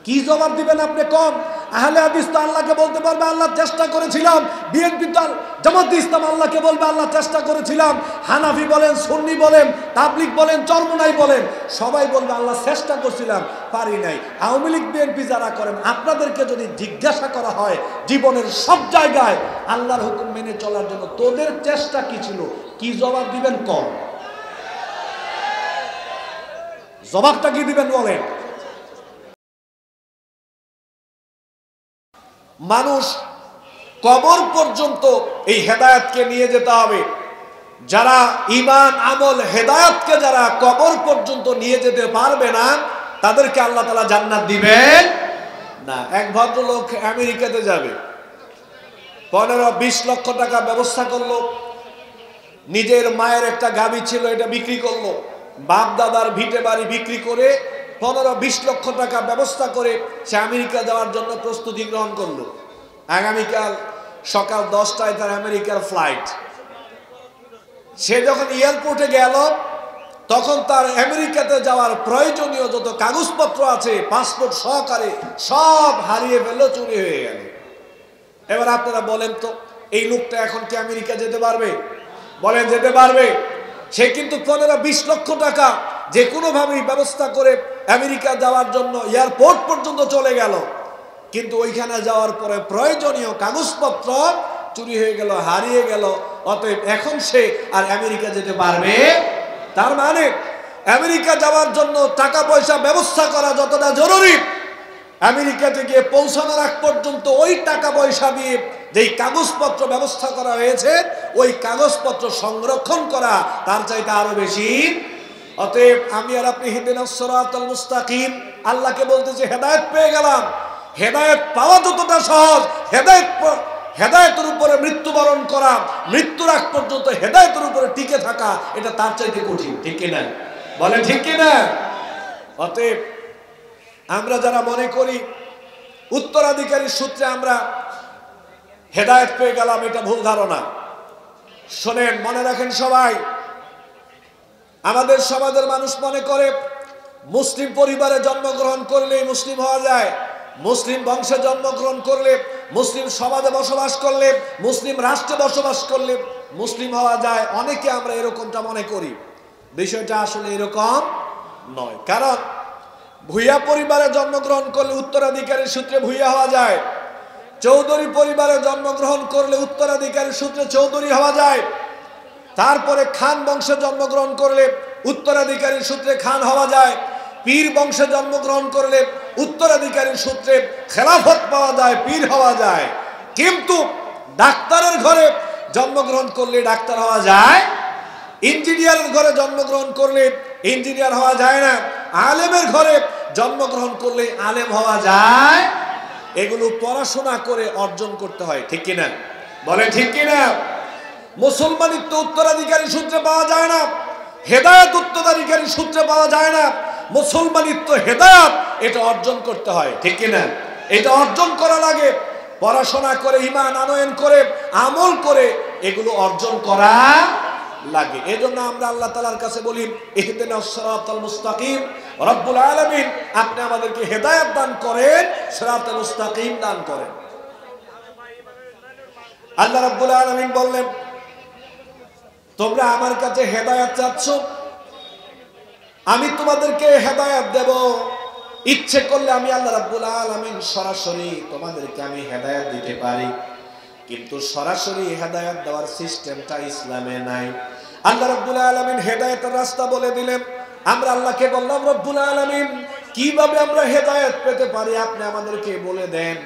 কি জবাব দিবেন আপনি? কম আহলে হাদিস তো আল্লাহকে বলতে পারবে আল্লাহ চেষ্টা করেছিলাম, বিএনপি তো জামাতে ইসলাম আল্লাহকে বলবে আল্লাহ চেষ্টা করেছিলাম, হানাফি বলেন, সুন্নি বলেন, তাবলিগ বলেন, চরমনাই বলেন, সবাই বলবে আল্লাহ চেষ্টা করছিলাম, পারি নাই। আওয়ামী লীগ বিএনপি যারা করেন, আপনাদেরকে যদি জিজ্ঞাসা করা হয় জীবনের সব জায়গায় আল্লাহর হুকুম মেনে চলার জন্য তোদের চেষ্টা কি ছিল, কি জবাব দিবেন? কম। জবাবটা কি দিবেন বলেন? মানুষ কবর পর্যন্ত এই হেদায়েতকে নিয়ে যেতে হবে। যারা ঈমান আমল হেদায়েতকে যারা কবর পর্যন্ত নিয়ে যেতে পারবে না, তাদেরকে আল্লাহ তাআলা জান্নাত দিবেন না। এক ভদ্রলোক আমেরিকাতে যাবে, 15-20 লক্ষ টাকা ব্যবস্থা করলো, নিজের মায়ের একটা গাভী ছিল এটা বিক্রি করলো, বাপ দাদার ভিটে বাড়ি বিক্রি করে 15-20 লক্ষ টাকা ব্যবস্থা করে সে আমেরিকা যাওয়ার জন্য প্রস্তুতি গ্রহণ করলো। আগামীকাল সকাল 10টায় তার আমেরিকার ফ্লাইট। সে যখন এয়ারপোর্টে গেল, তখন তার আমেরিকাতে যাওয়ার প্রয়োজনীয় যত কাগজপত্র আছে পাসপোর্ট সহকারে সব হারিয়ে ফেললো, চুরি হয়ে গেল। এবার আপনারা বলেন তো, এই লোকটা এখন কি আমেরিকা যেতে পারবে? বলেন যেতে পারবে? সে কিন্তু 15-20 লক্ষ টাকা যে কোনোভাবেই ব্যবস্থা করে আমেরিকা যাওয়ার জন্য এয়ারপোর্ট পর্যন্ত চলে গেল, কিন্তু ওইখানে যাওয়ার পরে প্রয়োজনীয় কাগজপত্র চুরি হয়ে গেল, হারিয়ে গেল। অতএব এখন সে আর আমেরিকা যেতে পারবে? তার মানে আমেরিকা যাওয়ার জন্য টাকা পয়সা ব্যবস্থা করা যতটা জরুরি, আমেরিকাতে গিয়ে পৌঁছানোর আগ পর্যন্ত ওই টাকা পয়সা দিয়ে যেই কাগজপত্র ব্যবস্থা করা হয়েছে, ওই কাগজপত্র সংরক্ষণ করা তার চাইতে আরো বেশি। অতএব আমি আর আপনি ইহদিনাস সিরাতাল মুস্তাকিম, আল্লাহকে বলতেছে হেদায়েত পেয়ে গেলাম। হেদায়েত পাওয়া যতটা সহজ, হেদায়েতের উপরে মৃত্যুবরণ করা, মৃত্যুর আগ পর্যন্ত হেদায়েতের উপরে টিকে থাকা, এটা তার চাইতে কঠিন। ঠিক কিনা বলেন? ঠিক কিনা? অতএব আমরা যারা মনে করি উত্তরাধিকারীর সূত্রে আমরা হেদায়েত পেয়ে গেলাম, এটা ভুল ধারণা। শোনেন, মনে রাখেন সবাই, আমাদের সমাজের মানুষ মনে করে মুসলিম পরিবারে জন্মগ্রহণ করলেই মুসলিম হওয়া যায়, মুসলিম বংশে জন্মগ্রহণ করলে, মুসলিম সমাজে বসবাস করলে, মুসলিম রাষ্ট্রে বসবাস করলে মুসলিম হওয়া যায়। অনেকে আমরা এরকমটা মনে করি। বিষয়টা আসলে এরকম নয়। কারণ ভূঁইয়া পরিবারে জন্মগ্রহণ করলে উত্তরাধিকারীর সূত্রে ভূঁইয়া হওয়া যায়, চৌধুরী পরিবারে জন্মগ্রহণ করলে উত্তরাধিকারীর সূত্রে চৌধুরী হওয়া যায়, তারপরে খান বংশে জন্মগ্রহণ করলে উত্তরাধিকারীর সূত্রে খান হওয়া যায়, পীর বংশে জন্মগ্রহণ করলে উত্তরাধিকারীর সূত্রে খেলাফত পাওয়া যায়, পীর হওয়া যায়। কিন্তু ডাক্তারের ঘরে জন্মগ্রহণ করলে ডাক্তার হওয়া যায়, ইঞ্জিনিয়ারের ঘরে জন্মগ্রহণ করলে ইঞ্জিনিয়ার হওয়া যায় না, আলেমের ঘরে জন্মগ্রহণ করলে আলেম হওয়া যায়। এগুলো পড়াশোনা করে অর্জন করতে হয়। ঠিক কিনা বলে? ঠিক কিনা? মুসলমানিত্ব উত্তরাধিকারী সূত্রে পাওয়া যায় না, হেদায়েত উত্তরাধিকারী সূত্রে পাওয়া যায় না। মুসলমানিত্ব হেদায়েত এটা অর্জন করতে হয়। ঠিক কিনা? এটা অর্জন করা লাগে, পড়াশোনা করে, ঈমান আনয়ন করে, আমল করে এগুলো অর্জন করা লাগে। এজন্য আমরা আল্লাহ তাআলার কাছে বলি ইহদিনাস সিরাতাল মুস্তাকিম, রব্বুল আলামিন আপনি আমাদেরকে হেদায়েত দান করেন, সিরাতাল মুস্তাকিম দান করেন। আল্লাহ রব্বুল আলামিন বললেন, তোমরা আমার কাছে হেদায়েত চাচ্ছ, আমি তোমাদেরকে হেদায়েত দেব। ইচ্ছে করলে আমি আল্লাহ রাব্বুল আলামিন সরাসরি তোমাদেরকে আমি হেদায়েত দিতে পারি, কিন্তু সরাসরি হেদায়েত দেওয়ার সিস্টেমটা ইসলামে নাই। আল্লাহ রাব্বুল আলামিন হেদায়েতের রাস্তা বলে দিলেন। আমরা আল্লাহকে বললাম, রব্বুল আলামিন কিভাবে আমরা হেদায়েত পেতে পারি আপনি আমাদেরকে বলে দেন,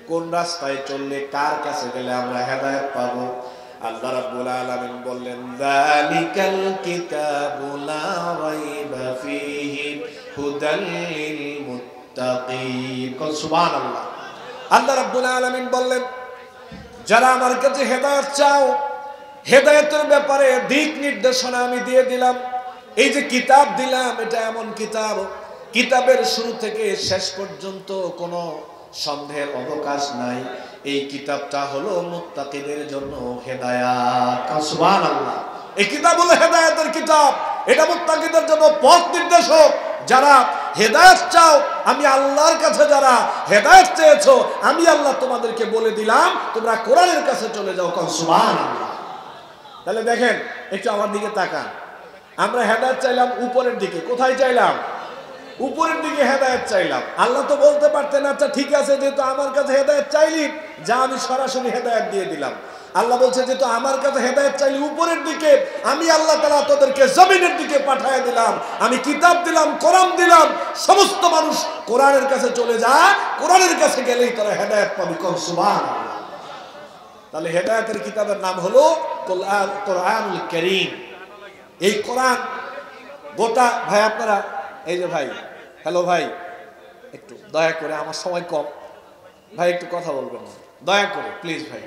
কোন রাস্তায় চললে, কার কাছে গেলে আমরা হেদায়েত পাবো। আল্লাহ রাব্বুল আলামিন বললেন, যালিকাল কিতাবু লা রাইবা ফীহি হুদাল লিল মুত্তাকিন। সুবহানাল্লাহ। আল্লাহ রাব্বুল আলামিন বললেন, যারা আমার কাছে হেদায়েত চাও, হেদায়েতের ব্যাপারে দিক নির্দেশনা আমি দিয়ে দিলাম। এই যে কিতাব দিলাম, এটা এমন কিতাব, কিতাবের শুরু থেকে শেষ পর্যন্ত কোনো সন্দেহের অবকাশ নাই। এই কিতাবটা হলো মুত্তাকিদের জন্য হেদায়েত। সুবহানাল্লাহ। এই কিতাব হলো হেদায়েতের কিতাব, এটা মুত্তাকিদের জন্য পথ নির্দেশক। যারা হেদায়েত চাও, আমি আল্লাহর কাছে যারা হেদায়েত চেয়েছো, আমি আল্লাহ তোমাদেরকে বলে দিলাম তোমরা কোরআনের কাছে চলে যাও। কোন সুবহানাল্লাহ। তাহলে দেখেন, একটু আমার দিকে তাকান। আমরা হেদায়েত চাইলাম উপরের দিকে, কোথায় চাইলাম? উপরের দিকে হেদায়েত চাইলাম। আল্লাহ তো বলতে পারতেন আচ্ছা ঠিক আছে, যেহেতু আমার কাছে হেদায়েত চাইলি, যা আমি সরাসরি হেদায়েত দিয়ে দিলাম। আল্লাহ বলছে যেহেতু আমার কাছে হেদায়েত চাইলি উপরের দিকে, আমি আল্লাহ তাআলা তোদেরকে জমিনের দিকে পাঠিয়ে দিলাম। আমি কিতাব দিলাম, কোরআন দিলাম, সমস্ত মানুষ কোরআনের কাছে চলে যা, কোরআনের কাছে গেলেই তারা হেদায়েত পাবে। কোন সুবহানাল্লাহ। তাহলে হেদায়েতের কিতাবের নাম হলো কোরআনুল কারীম। এই কোরআন গোটা, ভাই আপনারা এই যে ভাই, হ্যালো ভাই, একটু দয়া করে, আমার সময় কম ভাই, একটু কথা বলবেন না দয়া করে প্লিজ ভাই।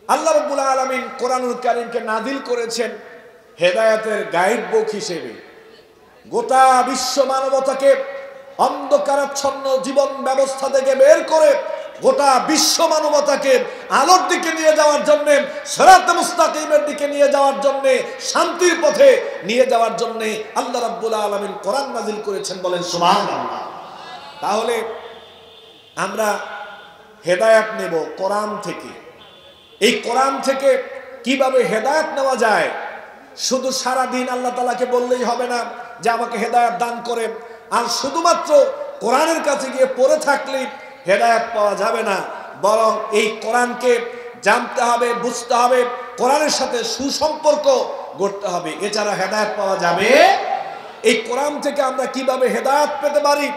আল্লাহ রাব্বুল আলামিন কোরআনুল কারীমকে নাযিল করেছেন হেদায়েতের গাইড বুক হিসেবে। গোটা বিশ্ব মানবতাকে অন্ধকারাচ্ছন্ন জীবন ব্যবস্থা থেকে বের করে গোটা বিশ্ব মানবতাকে আলোর দিকে নিয়ে যাওয়ার জন্য, সিরাতে মুস্তাকিমের দিকে নিয়ে যাওয়ার জন্য, শান্তির পথে নিয়ে যাওয়ার জন্য আল্লাহ রাব্বুল আলামিন কোরআন নাযিল করেছেন। বলেন সুবহানাল্লাহ। তাহলে আমরা হেদায়েত নেব কোরআন থেকে। এই কোরআন থেকে কিভাবে হেদায়েত নেওয়া যায়? শুধু সারা দিন আল্লাহ তাআলাকে বললেই হবে না যে আমাকে হেদায়েত দান করেন, আর শুধুমাত্র কোরআনের কাছে গিয়ে পড়ে থাকলেই হেদায়েত পাওয়া যাবে না। বরং এই কোরআনকে জানতে হবে, বুঝতে হবে, কোরআনের সাথে সুসম্পর্ক গড়তে হবে, এছাড়া হেদায়েত পাওয়া যাবে। এই কোরআন থেকে আমরা কিভাবে হেদায়েত পেতে পারি,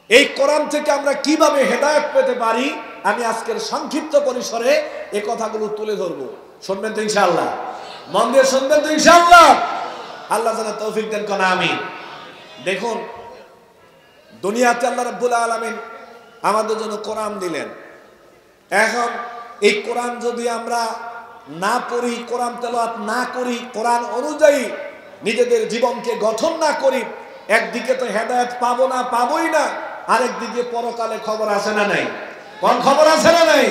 এই কোরআন থেকে আমরা কিভাবে হেদায়েত পেতে পারি, আমি আজকের সংক্ষিপ্ত পরিসরে এই কথাগুলো তুলে ধরবো। শুনবেন তো ইনশাআল্লাহ? মন দিয়ে শুনবেন তো ইনশাআল্লাহ? আল্লাহ যেন তৌফিক দেন, কোন আমিন। দেখুন, দুনিয়াতে আল্লাহ রাব্বুল আলামিন আমাদের জন্য কোরআন দিলেন। এখন এই কোরআন যদি আমরা না পড়ি, কোরআন তেলাওয়াত না করি, কোরআন অনুযায়ী নিজেদের জীবনকে গঠন না করি, একদিকে তো হেদায়েত পাবো না, পাবোই না, আরেকদিকে পরকালে খবর আছে না নাই? কোন খবর আছে না নাই?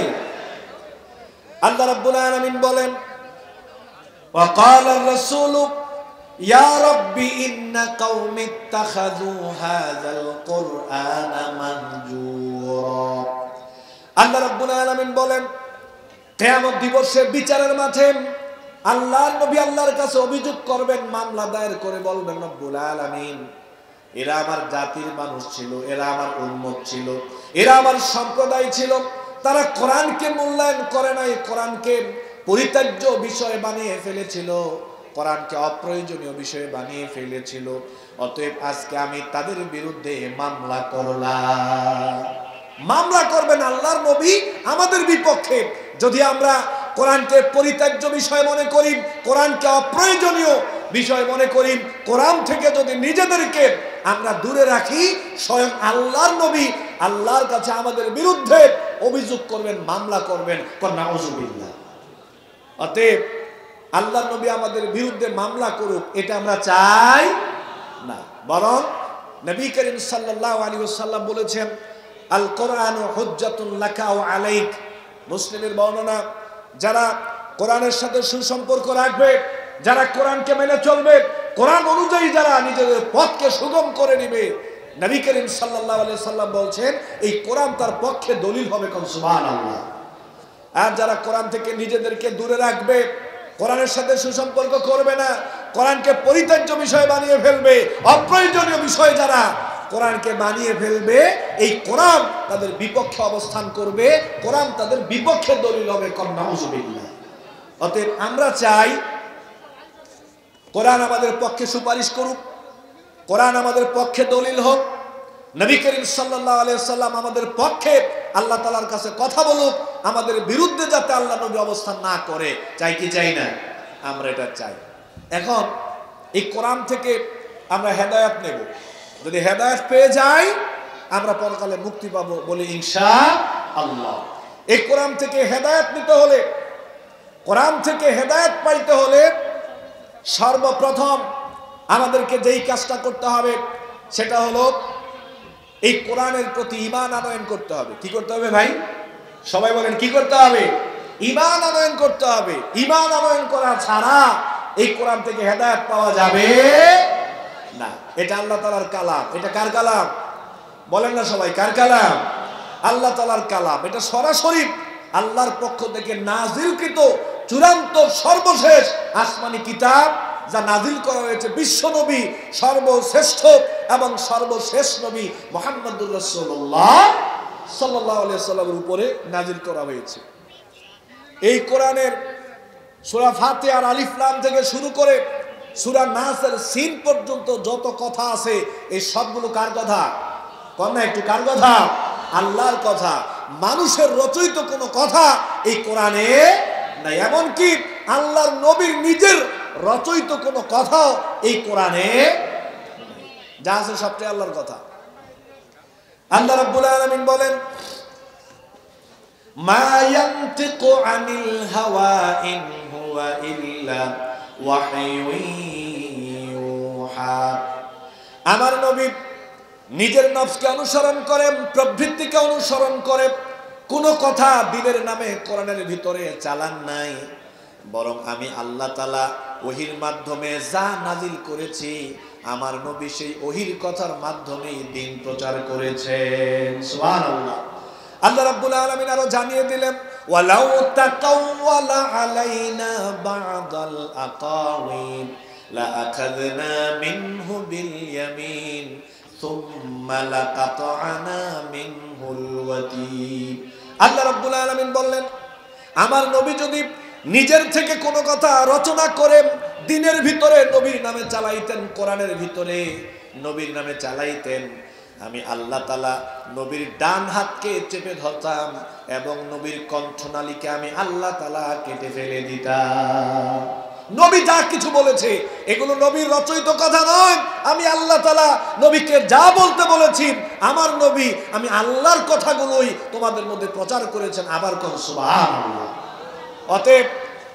আল্লাহ রাব্বুল আলামিন বলেন, ওয়া ক্বালা আর-রাসূলু ইয়া রাব্বি ইন্না কওমি ইত্তাখাযু হাযাল কুরআনা মাহজুরা। আল্লাহ রাব্বুল আলামিন বলেন, কিয়ামত দিবসে বিচারের মাঠে আল্লাহর নবী আল্লাহর কাছে অভিযোগ করবেন, মামলা দায়ের করে বলবেন, রব্বুল আলামিন এরা আমার জাতির মানুষ ছিল, এরা আমার উম্মত ছিল, এরা আমার সম্প্রদায় ছিল, তারা কোরআনকে মূল্যায়ন করে নাই, কোরআনকে পরিত্যাজ্য বিষয় বানিয়ে ফেলেছিল, কোরআনকে অপ্রয়োজনীয় বিষয় বানিয়ে ফেলেছিল। অতএব আজকে আমি তাদের বিরুদ্ধে মামলা করলাম। মামলা করবেন আল্লাহর নবী আমাদের বিপক্ষে যদি আমরা কোরআনকে পরিত্যাজ্য বিষয় মনে করি, কোরআনকে অপ্রয়োজনীয় বিষয় মনে করি, কোরআন থেকে যদি নিজেদেরকে আমরা দূরে রাখি, স্বয়ং আল্লাহর নবী আল্লাহর কাছে আমাদের বিরুদ্ধে অভিযোগ করবেন, মামলা করবেন। নাউযুবিল্লাহ। অতএব আল্লাহর নবী আমাদের বিরুদ্ধে মামলা করুক, এটা আমরা চাই না। বরং নবী করিম সাল্লাল্লাহু আলাইহি ওয়াসাল্লাম বলেছেন, আল কোরআনু হুজ্জাতুন লাকা ওয়া আলাইক। মুসলিমের বর্ণনা, যারা কোরআনের সাথে সুসম্পর্ক রাখবে, যারা কোরআনকে মেনে চলবে, কোরআন অনুযায়ী যারা নিজেদের পথকে সুগম করে নেবে, নবী করিম সাল্লাল্লাহু আলাইহি সাল্লাম বলছেন এই কোরআন তার পক্ষে দলিল হবে। কোন সুবহানাল্লাহ। আর যারা কোরআন থেকে নিজেদেরকে দূরে রাখবে, কোরআনের সাথে সুসম্পর্ক করবে না, কোরআনকে পরিত্যাজ্য বিষয় বানিয়ে ফেলবে, অপ্রয়োজনীয় বিষয় যারা কোরআনকে বানিয়ে ফেলবে, এই কোরআন তাদের বিপক্ষে অবস্থান করবে, কোরআন তাদের বিপক্ষে দলিল হবে। নাউযুবিল্লাহ। অতএব আমরা চাই কোরআন আমাদের পক্ষে সুপারিশ করুক, কোরআন আমাদের পক্ষে দলিল হোক, নবী করিম সাল্লাল্লাহু আলাইহি ওয়াসাল্লাম আমাদের পক্ষে আল্লাহ তাআলার কাছে কথা বলুক, আমাদের বিরুদ্ধে যাতে আল্লাহ নবী অবস্থান না করে। চাই কি চাই না? আমরা এটা চাই। এখন এই কোরআন থেকে আমরা হেদায়েত নেব, যদি হেদায়েত পেয়ে যাই আমরা পরকালে মুক্তি পাবো, বলি ইনশাআল্লাহ। এই কোরআন থেকে হেদায়েত নিতে হলে, কোরআন থেকে হেদায়েত পাইতে হলে সর্বপ্রথম আমাদেরকে যেই কাজটা করতে হবে সেটা হলো এই কোরআনের প্রতি ঈমান আনয়ন করতে হবে। কি করতে হবে ভাই? সবাই বলেন কি করতে হবে? ঈমান আনয়ন করতে হবে। ঈমান আনয়ন করা ছাড়া এই কোরআন থেকে হেদায়েত পাওয়া যাবে না। না, এটা আল্লাহ তাআলার কালাম। এটা কার কালাম বলেন না সবাই? কার কালাম? আল্লাহ তাআলার কালাম। এটা সরাসরি আল্লাহর পক্ষ থেকে নাজিলকৃত চূড়ান্ত সর্বশেষ আসমানি কিতাব, যা নাজিল করা হয়েছে বিশ্ব নবী, সর্বশ্রেষ্ঠ এবং সর্বশেষ নবী মুহাম্মদুর রাসূলুল্লাহ সাল্লাল্লাহু আলাইহি ওয়াসাল্লামের উপরে নাজিল করা হয়েছে। এই কোরআনের সূরা ফাতিহার আলিফ লাম থেকে শুরু করে সূরা নাসের সিন পর্যন্ত যত কথা আছে, এই সবগুলো কার কথা? কন্যা একটু কার কথা? আল্লাহর কথা। মানুষের রচিত কোনো কথা এই কোরআনে নাই। এমনকি আল্লাহর নবীর নিজের রচিত কোনো কথাও এই কোরআনে যা আছে সবটাই আল্লাহর কথা। আল্লাহ রাব্বুল আলামিন বলেন, মা ইয়ানতিকু আনিল হাওয়া ইন হুয়া ইল্লা ওয়াহয়ুন ইউহা। আমার নবী নিজের নফসকে অনুসরণ করে, প্রবৃত্তিকে অনুসরণ করে কোনো কথা দিনের নামে কোরআনের ভিতরে চালান নাই, বরং আমি আল্লাহ তাআলা ওহীর মাধ্যমে যা নাজিল করেছি, আমার নবী সেই ওহীর কথার মাধ্যমেই দ্বীন প্রচার করেছেন। সুবহানাল্লাহ। আল্লাহ রাব্বুল আলামিন আরো জানিয়ে দিলেন, ওয়ালাউ তাকাওয়ালা আলাইনা বা'দাল আকাওয়িল লা আখাযনা মিনহু বিল ইয়ামিন সুম্মা লাকাতআনা মিনহুল ওয়াতিন। আল্লাহ রাব্বুল আলামিন বললেন, আমার নবী যদি নিজের থেকে কোনো কথা রচনা করে দ্বীনের ভিতরে নবীর নামে চালাইতেন, কোরআনের ভিতরে নবীর নামে চালাইতেন, আমি আল্লাহ তাআলা নবীর ডান হাতকে চেপে ধরতাম এবং নবীর কণ্ঠনালীকে আমি আল্লাহ তাআলা কেটে ফেলে দিতাম। নবী যা কিছু বলেছে এগুলো নবীর রচিত কথা নয়। আমি আল্লাহ তাআলা নবীকে যা বলতে বলেছি, আমার নবী আমি আল্লাহর কথাগুলোই তোমাদের মধ্যে প্রচার করেছেন। আবার কোন সুবহানাল্লাহ। অতএব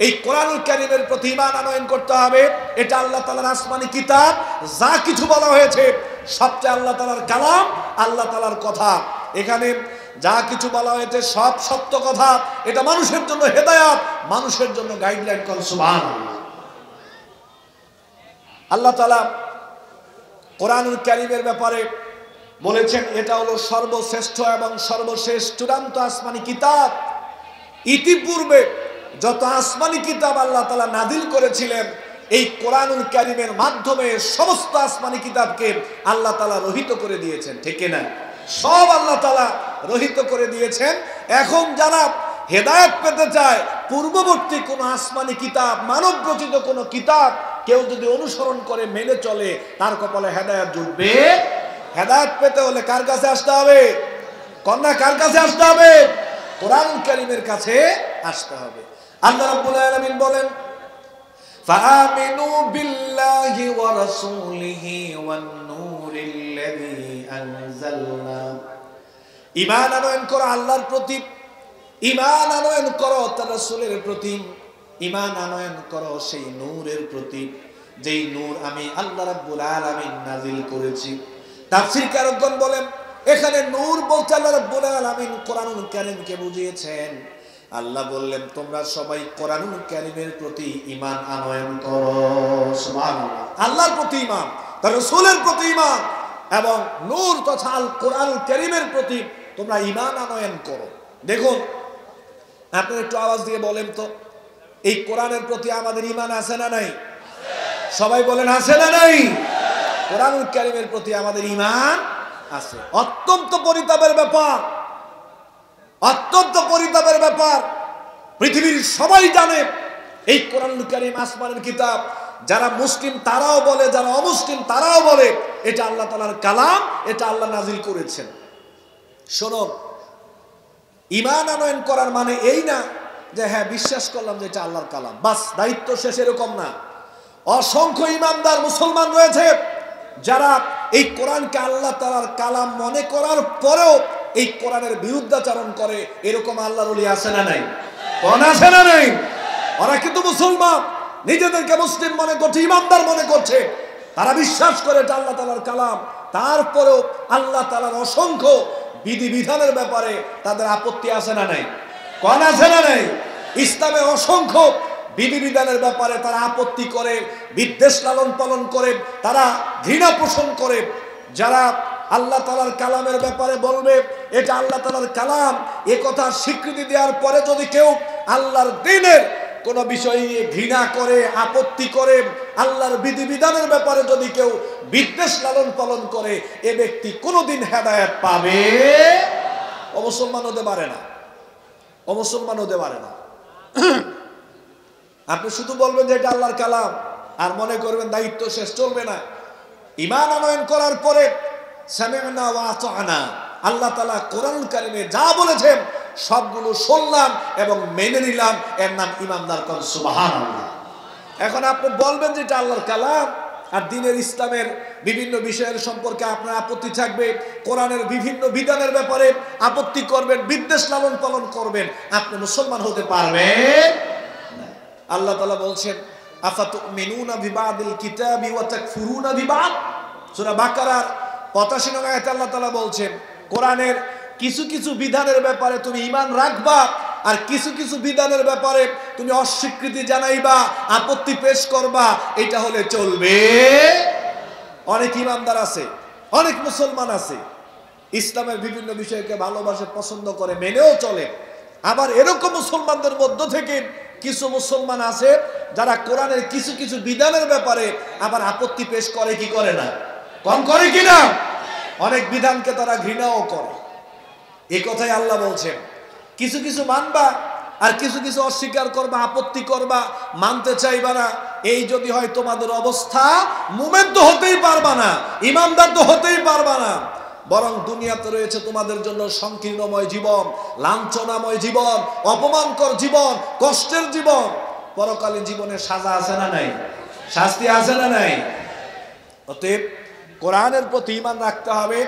এই কোরআনুল কারীমের প্রতি ঈমান আনয়ন করতে হবে। এটা আল্লাহ তাআলার আসমানি কিতাব। যা কিছু বলা হয়েছে সবচেয়ে আল্লাহ তাআলার কালাম, আল্লাহ তাআলার কথা। এখানে যা কিছু বলা হয়েছে সব সত্য কথা। এটা মানুষের জন্য হেদায়েত, মানুষের জন্য গাইডলাইন। কোন সুবহানাল্লাহ। আল্লাহ তাআলা কোরআনুল কারীমের ব্যাপারে বলেছেন, এটা হলো সর্বশ্রেষ্ঠ এবং সর্বশেষ চূড়ান্ত আসমানি কিতাব। ইতিপূর্বে যত আসমানি কিতাব আল্লাহ তাআলা নাযিল করেছিলেন, এই কোরআনুল কারীমের মাধ্যমে সমস্ত আসমানি কিতাবকে আল্লাহ তাআলা রহিত করে দিয়েছেন। ঠিক না? সব আল্লাহ তাআলা রহিত করে দিয়েছেন। এখন যারা হেদায়েত পেতে চায়, পূর্ববর্তী কোন আসমানি কিতাব, মানব রচিত কোন কিতাব কেউ যদি অনুসরণ করে মেনে চলে, তার কপালে হেদায়েত জুটবে। হেদায়েত পেতে হলে কার কাছে আসতে হবে? কন্যা কার কাছে আসতে হবে? কোরআনুল কারীমের কাছে আসতে হবে। আল্লাহ রাব্বুল আলামিন বলেন, ফাআমিনু বিল্লাহি ওয়া রাসূলিহি ওয়ান নূরিল্লাযী আনজালনা। ঈমান আনয়ন করো আল্লাহর প্রতি, ঈমান আনয়ন করো তার রাসূলের প্রতি, ঈমান আনয়ন করো সেই নূরের প্রতি যেই নূর আমি আল্লাহ রাব্বুল আলামিন নাযিল করেছি। তাফসীরকারগণ বলেন, এখানে নূর বলতে আল্লাহ রাব্বুল আলামিন কোরআনুল কারীমকে বুঝিয়েছেন। আল্লাহ বললেন, তোমরা সবাই কোরআনুল কারীমের প্রতি ঈমান আনয়ন করো। সুবহানাল্লাহ। আল্লাহর প্রতি ঈমান, তার রাসূলের প্রতি ঈমান এবং নূর তথা আল কোরআনুল কারীমের প্রতি তোমরা ঈমান আনয়ন করো। দেখুন, আপনারা একটু আওয়াজ দিয়ে বলেন তো, এই কোরআনের প্রতি আমাদের ঈমান আছে না নাই? সবাই বলেন, আছে না নাই? কোরআনুল কারীমের প্রতি আমাদের ঈমান আছে। অত্যন্ত পরিতাপের ব্যাপার, অত্যন্ত পরিতাপের ব্যাপার। পৃথিবীর সবাই জানে এই কোরআনুল কারীম আসমানের কিতাব। যারা মুসলিম তারাও বলে, যারা অমুসলিম তারাও বলে এটা আল্লাহ তাআলার কালাম, এটা আল্লাহ নাযিল করেছেন। শুনুন, ঈমান আনয়ন করার মানে এই না যে হ্যাঁ বিশ্বাস করলাম যে এটা আল্লাহর কালাম, বাস দায়িত্ব শেষ, এরকম না। অসংখ্য ঈমানদার মুসলমান রয়েছে যারা এই কোরআনকে আল্লাহ তাআলার কালাম মনে করার পরেও এই কোরআনের বিরুদ্ধাচরণ করে। এরকম আল্লাহর ওলি আছে না নাই? কোন আছে না নাই? ওরা কিন্তু মুসলমান, নিজেদেরকে মুসলিম মনে করছে, ঈমানদার মনে করছে, তারা বিশ্বাস করে এটা আল্লাহ তাআলার কালাম, তারপরেও আল্লাহ তাআলার অসংখ্য বিধিবিধানের ব্যাপারে তাদের আপত্তি আছে না নাই? কোন আছে না নাই? ইসলামে অসংখ্য বিধিবিধানের ব্যাপারে তারা আপত্তি করে, বিদ্বেষ লালন পালন করে, তারা ঘৃণা পোষণ করে। যারা আল্লাহ তাআলার কালামের ব্যাপারে বলবে এটা আল্লাহ তাআলার কালাম, এ কথা স্বীকৃতি দেওয়ার পরে যদি কেউ আল্লাহর দ্বীনের কোনো বিষয় নিয়ে ঘৃণা করে, আপত্তি করে, আল্লাহর বিধিবিধানের ব্যাপারে যদি কেউ বিদ্বেষ লালন পালন করে, এ ব্যক্তি কোনোদিন হেদায়েত পাবে অমুসলমান হতে পারে না, অমুসলমান হতে পারে না। আপনি শুধু বলবেন যে এটা আল্লাহর কালাম আর মনে করবেন দায়িত্ব শেষ, চলবে না। ঈমান আনয়ন করার পরে সামি'না ওয়া আতা'না, আল্লাহ তাআলা কোরআন কারিমে যা বলেছেন সবগুলো শুনলাম এবং মেনে নিলাম, এর নাম ঈমানদার। কোন সুবহানাল্লাহ। এখন আপনি বলবেন যে এটা আল্লাহর কালাম আর দ্বীনের ইসলামের বিভিন্ন বিষয়ের সম্পর্কে আপনার আপত্তি থাকবে, কোরআনের বিভিন্ন বিধানের ব্যাপারে আপত্তি করবেন, বিদ্বেষ লালন পালন করবেন, আপনি মুসলমান হতে পারবেন না। আল্লাহ তাআলা বলছেন আফাতুমিনুনা বিবাদিল কিতাবি ওয়া তাকফুরুনা বিবাদ। সূরা বাকারার 85 নং আয়াতে আল্লাহ তাআলা বলছেন কোরআনের কিছু কিছু বিধানের ব্যাপারে তুমি ঈমান রাখবা আর কিছু কিছু বিধানের ব্যাপারে তুমি অস্বীকৃতি জানাইবা, আপত্তি পেশ করবা, এটা হলে চলবে। অনেক ঈমানদার আছে, অনেক মুসলমান আছে, ইসলামের বিভিন্ন বিষয়কে ভালোবাসে, পছন্দ করে, মেনেও চলে। আবার এরকম মুসলমানদের মধ্য থেকে কিছু মুসলমান আছে যারা কোরআনের কিছু কিছু বিধানের ব্যাপারে আবার আপত্তি পেশ করে, কি করে না, কম করে কিনা, অনেক বিধানকে তারা ঘৃণাও করে। এই কথাই আল্লাহ বলছেন কিছু কিছু মানবা আর কিছু কিছু অস্বীকার করবা, আপত্তি করবা, মানতে চাইবা না। এই যদি হয় তোমাদের অবস্থা, মুমিন তো হতেই পারবা না, ঈমানদার তো হতেই পারবা না, বরং দুনিয়াতে রয়েছে তোমাদের জন্য সংকীর্ণময় জীবন, লাঞ্ছনাময় জীবন, অপমানকর জীবন, কষ্টের জীবন। পরকালীন জীবনে সাজা আছে না নাই, শাস্তি আছে না নাই। অতএব কোরআনের প্রতি ঈমান রাখতে হবে,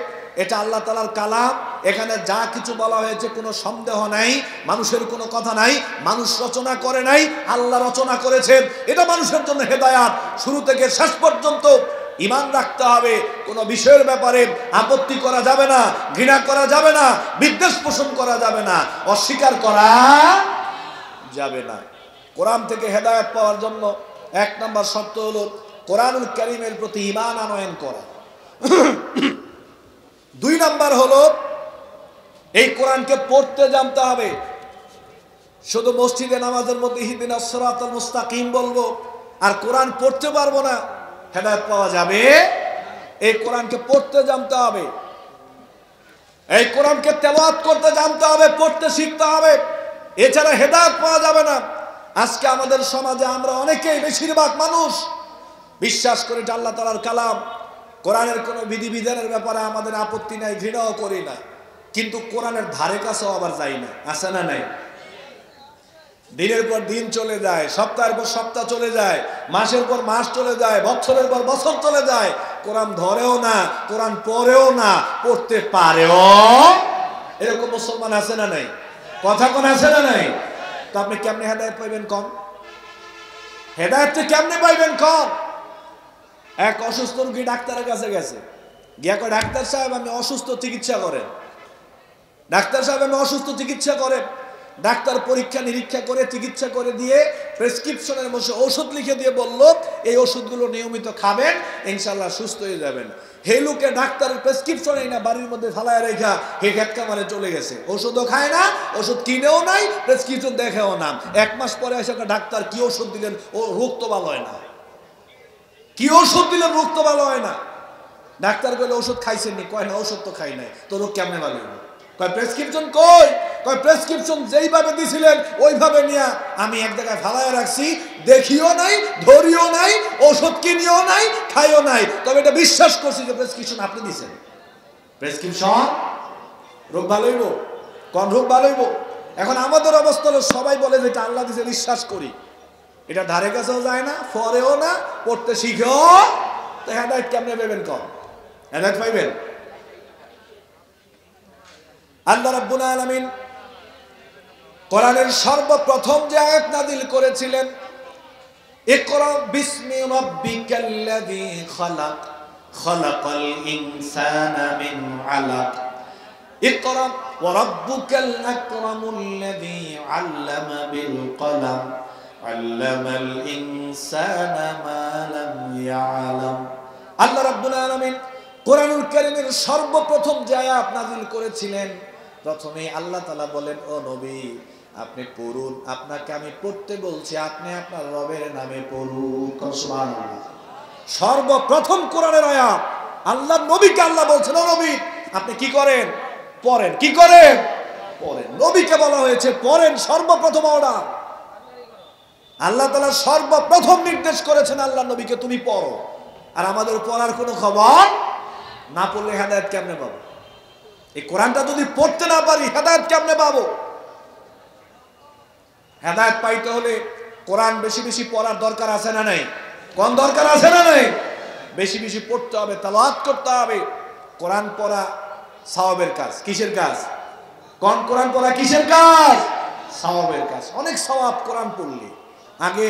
এটা আল্লাহ তাআলার কালাম, এখানে যা কিছু বলা হয়েছে কোনো সন্দেহ নাই, মানুষের কোনো কথা নাই, মানুষ রচনা করে নাই, আল্লাহ রচনা করেছেন। এটা মানুষের জন্য হেদায়াত। শুরু থেকে শেষ পর্যন্ত ঈমান রাখতে হবে, কোনো বিষয়ের ব্যাপারে আপত্তি করা যাবে না, ঘৃণা করা যাবে না, বিদ্বেষ পোষণ করা যাবে না, অস্বীকার করা যাবে না। কোরআন থেকে হেদায়েত পাওয়ার জন্য 1 নম্বর শর্ত হলো কোরআনুল কারীমের প্রতি ঈমান আনয়ন করা। 2 নম্বর হলো এই কোরআনকে পড়তে জানতে হবে। শুধু মসজিদে নামাজের মধ্যে ইহদিনাস সিরাতাল মুস্তাকিম বলবো আর কোরআন পড়তে পারবো না, হেদায়েত পাওয়া যাবে? এই কোরআনকে পড়তে জানতে হবে, এই কোরআনকে তেলাওয়াত করতে জানতে হবে, পড়তে শিখতে হবে, এছাড়া হেদায়েত পাওয়া যাবে না। আজকে আমাদের সমাজে আমরা অনেকেই, বেশিরভাগ মানুষ বিশ্বাস করে এটা আল্লাহ তাআলার কালাম, কোরআনের কোনো বিধিবিধানের ব্যাপারে আমাদের আপত্তি নাই, ঘৃণাও করি না, কিন্তু কোরআনের ধারে কাছেও আবার যাই না, আছে না নাই? দিনের পর দিন চলে যায়, সপ্তাহের পর সপ্তাহ চলে যায়, মাসের পর মাস চলে যায়, বছরের পর বছর চলে যায়, কোরআন ধরেও না, কোরআন পড়েও না, পড়তে পারেও। এরকম মুসলমান আছে না নাই? কথা কোন আছে না নাই? তো আপনি কেমনে হেদায়েত পাইবেন কম? হেদায়েত কেমনে পাইবেন কম? এক অসুস্থ রোগী ডাক্তারের কাছে গেছে, গিয়া কয় ডাক্তার সাহেব আমি অসুস্থ, চিকিৎসা করেন। ডাক্তার সাহেব আমি অসুস্থ, চিকিৎসা করেন। ডাক্তার পরীক্ষা নিরীক্ষা করে চিকিৎসা করে দিয়ে প্রেসক্রিপশনের মধ্যে ওষুধ লিখে দিয়ে বলল এই ওষুধগুলো নিয়মিত খাবেন, ইনশাআল্লাহ সুস্থ হয়ে যাবেন। হে লোকে ডাক্তারের প্রেসক্রিপশনই না বাড়ির মধ্যে ফালায় রেখা হে খেতকা মারে চলে গেছে, ওষুধও খায় না, ওষুধ কিনেও নাই, প্রেসক্রিপশন দেখেও না। 1 মাস পরে এসে ডাক্তার কি ওষুধ দিলেন, ও রোগ তো ভালো হয় না। কি ওষুধ দিলেন, রোগ তো ভালো হয় না। ডাক্তার কইলে ওষুধ খাইছেন নি? কয় না, ওষুধ তো খাই নাই। তো রোগ কেমনে ভালো হলো? কয় প্রেসক্রিপশন কই? কয় প্রেসক্রিপশন যেইভাবে দিছিলেন ওইভাবে নিয়ে আমি এক জায়গায় ফালায় রাখছি, দেখিও নাই, ধরিও নাই, ওষুধ কিনিও নাই, খাইও নাই, তবে এটা বিশ্বাস করছি যে প্রেসক্রিপশন আপনি দিছেন। প্রেসক্রিপশন রোগ ভালো হইব, কোন রোগ ভালো হইব? এখন আমাদের অবস্থা হলো সবাই বলে যে এটা আল্লাহ দিছে, বিশ্বাস করি, এটা ধারে কাছেও যায় না, পরেও না, পড়তে শিখেও। তো হেদায়েত কেমনে পাইবেন কম? হেদায়েত পাইবেন আল্লাহ রাব্বুল আলামিন কোরআনের সর্বপ্রথম যে আয়াত নাযিল করেছিলেন, ইকরা বিসমি রাব্বিকাল্লাযী খালাক খালাকাল ইনসানা মিন আলাক ইকরা ওয়া রাব্বুকাল আকরামুল্লাযী আল্লামা বিল কলম আল্লামাল ইনসানা মা লাম ইয়ালাম। আল্লাহ রাব্বুল আলামিন কোরআনুল কারীমের সর্বপ্রথম যে আয়াত নাযিল করেছিলেন, প্রথমে আল্লাহ তাআলা বলেন, ও নবী আপনি পড়ুন, আপনাকে আমি পড়তে বলছি, আপনি আপনার রবের নামে পড়ুন। সুবহানাল্লাহ। সর্বপ্রথম কোরআনের আয়াত আল্লাহ নবীকে আল্লাহ বলছেন, ও নবী আপনি কি করেন? পড়েন। কি করেন? পড়েন। নবীকে বলা হয়েছে পড়েন, সর্বপ্রথম অর্ডার। আল্লাহ তাআলা সর্বপ্রথম নির্দেশ করেছেন আল্লাহ নবীকে তুমি পড়ো। আর আমাদের পড়ার কোনো খবর না, পড়লে হেদায়েত কেমনে পাবো? এই কোরআনটা যদি পড়তে না পারি হেদায়েত কেমনে পাবো? হেদায়েত পাইতে হলে কোরআন বেশি বেশি পড়ার দরকার আছে না নাই? কোন দরকার আছে না নাই? বেশি বেশি পড়তে হবে, তেলাওয়াত করতে হবে। কোরআন পড়া সওয়াবের কাজ। কিসের কাজ? কোরআন পড়া কিসের কাজ? সওয়াবের কাজ। অনেক সওয়াব কোরআন পড়লে। আগে